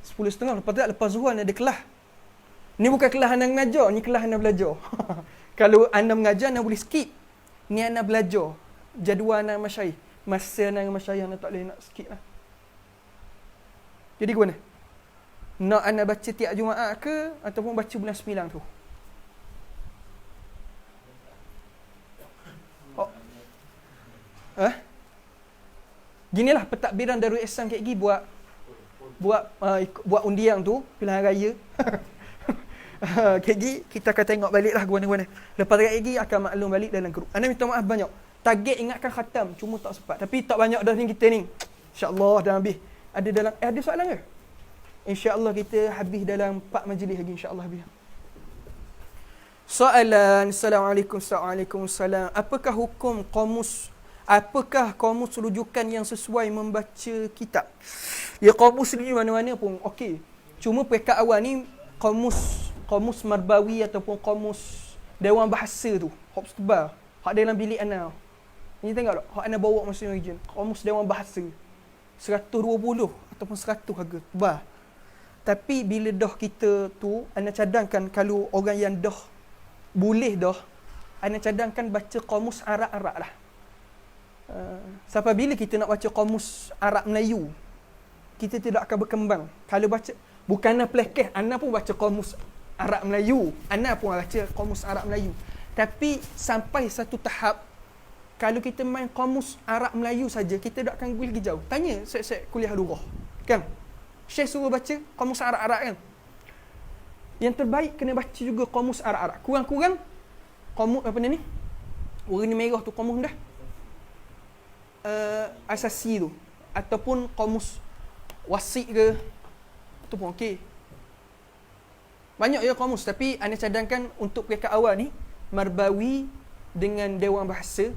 10.30 lepas zuhur anda ada kelas. Ni bukan kelas anda mengajar, ni kelas anda belajar. Kalau anda mengajar anda boleh skip. Ni anda belajar. Jadual anda masyayikh. Masa anda masyayikh anda tak boleh nak skip lah. Jadi ke mana? Nak anda baca tiap Jumaat ke ataupun baca bulan 9 tu? Ginilah pentadbiran Darul Ihsan kayak gini buat undian tu pilihan raya. Kayak gini kita akan tengok baliklah guna-guna. Lepas lagi akan maklum balik dalam grup. Anda minta maaf banyak. Target ingatkan khatam, cuma tak sempat. Tapi tak banyak dah ni kita ni. Insya-Allah dah habis. Ada soalan ke? InsyaAllah kita habis dalam 4 majlis lagi, insyaAllah habis. Soalan. Assalamualaikum. Apakah kamus rujukan yang sesuai membaca kitab? Ya, kamus ni mana-mana pun okey. Cuma peringkat awal ni kamus Marbawi ataupun kamus Dewan Bahasa tu. Hak tebal. Hak dalam bilik ana. Ni tengok tak? Hak ana bawa masa ni. Kamus Dewan Bahasa. 120 ataupun 100 harga. Tebal. Tapi bila dah kita tu, anda cadangkan kalau orang yang dah boleh dah, anda cadangkan baca kamus Arab-Arab lah. Sampai bila kita nak baca kamus Arab Melayu, kita tidak akan berkembang. Kalau baca, bukan anda pelekeh, anda pun baca kamus Arab Melayu. Anda pun baca kamus Arab Melayu. Tapi sampai satu tahap, kalau kita main kamus Arab Melayu saja, kita tak akan pergi jauh. Tanya set kuliah lughah. Kan? Syekh suruh baca kamus Arab-Arab kan. Yang terbaik kena baca juga kamus Arab-Arab. Kurang-kurang kamus apa ni? Warna merah tu kamus dah. Asasi tu ataupun kamus Wasit ke tu pun okey. Banyak ya kamus, tapi anda cadangkan untuk peringkat awal ni Marbawi dengan Dewan Bahasa.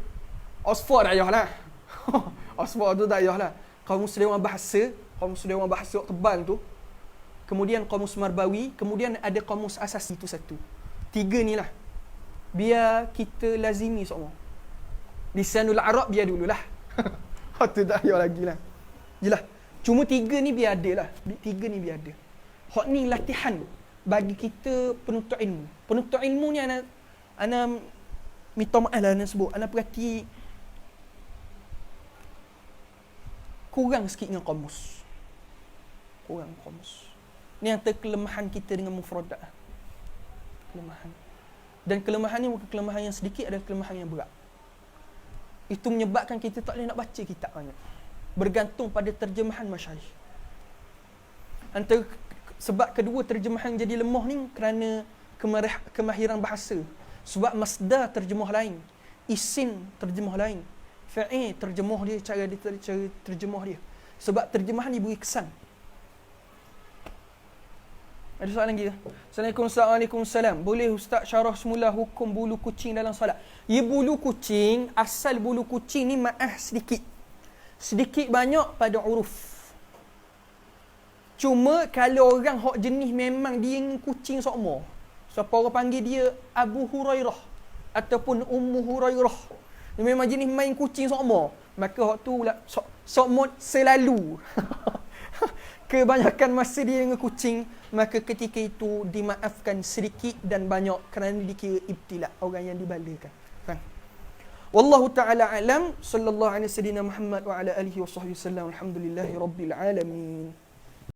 Oxford tak payahlah. Oxford tu tak payahlah. Kamus Dewan Bahasa tebal tu. Kemudian kamus Marbawi, kemudian ada kamus asasi tu satu. 3 ni lah. Biar kita lazimi semua. Lisanul Arab biar dululah. Tu tak payah lagi lah. Jelah. Cuma 3 ni biar ada lah. 3 ni biar ada. Hak ni latihan bagi kita penuntut ilmu. Penuntut ilmu ni ana minta maaf lah ana sebut. Ana perhati kurang sikit dengan kamus. Ni antara kelemahan kita dengan mufradat. Kelemahan. Dan kelemahan ni bukan kelemahan yang sedikit, ada kelemahan yang berat. Itu menyebabkan kita tak boleh nak baca kitab banyak. Bergantung pada terjemahan masyayikh. Sebab kedua terjemahan jadi lemah ni kerana kemahiran bahasa. Sebab masdar terjemah lain, isim terjemah lain, fa'il terjemah dia, cara terjemah dia. Sebab terjemahan diberi kesan. Ada soalan lagi ke? Assalamualaikum. Boleh Ustaz syarah semula hukum bulu kucing dalam solat? Ya, bulu kucing, asal bulu kucing ni maaf sedikit banyak pada uruf. Cuma kalau orang hok jenis memang dia ingin kucing sokmo. Siapa orang panggil dia Abu Hurairah ataupun Ummu Hurairah. Dia memang jenis main kucing sokmo. Maka hok tu lah sokmo selalu. Kebanyakan masa dia dengan kucing, maka ketika itu dimaafkan sedikit dan banyak kerana dikira ibtila, orang yang dibalakan. Kan? Wallahu ta'ala alam, sallallahu alaihi wasallam Muhammad wa ala alihi wa sahbihi wasallam, alhamdulillahi rabbil alamin.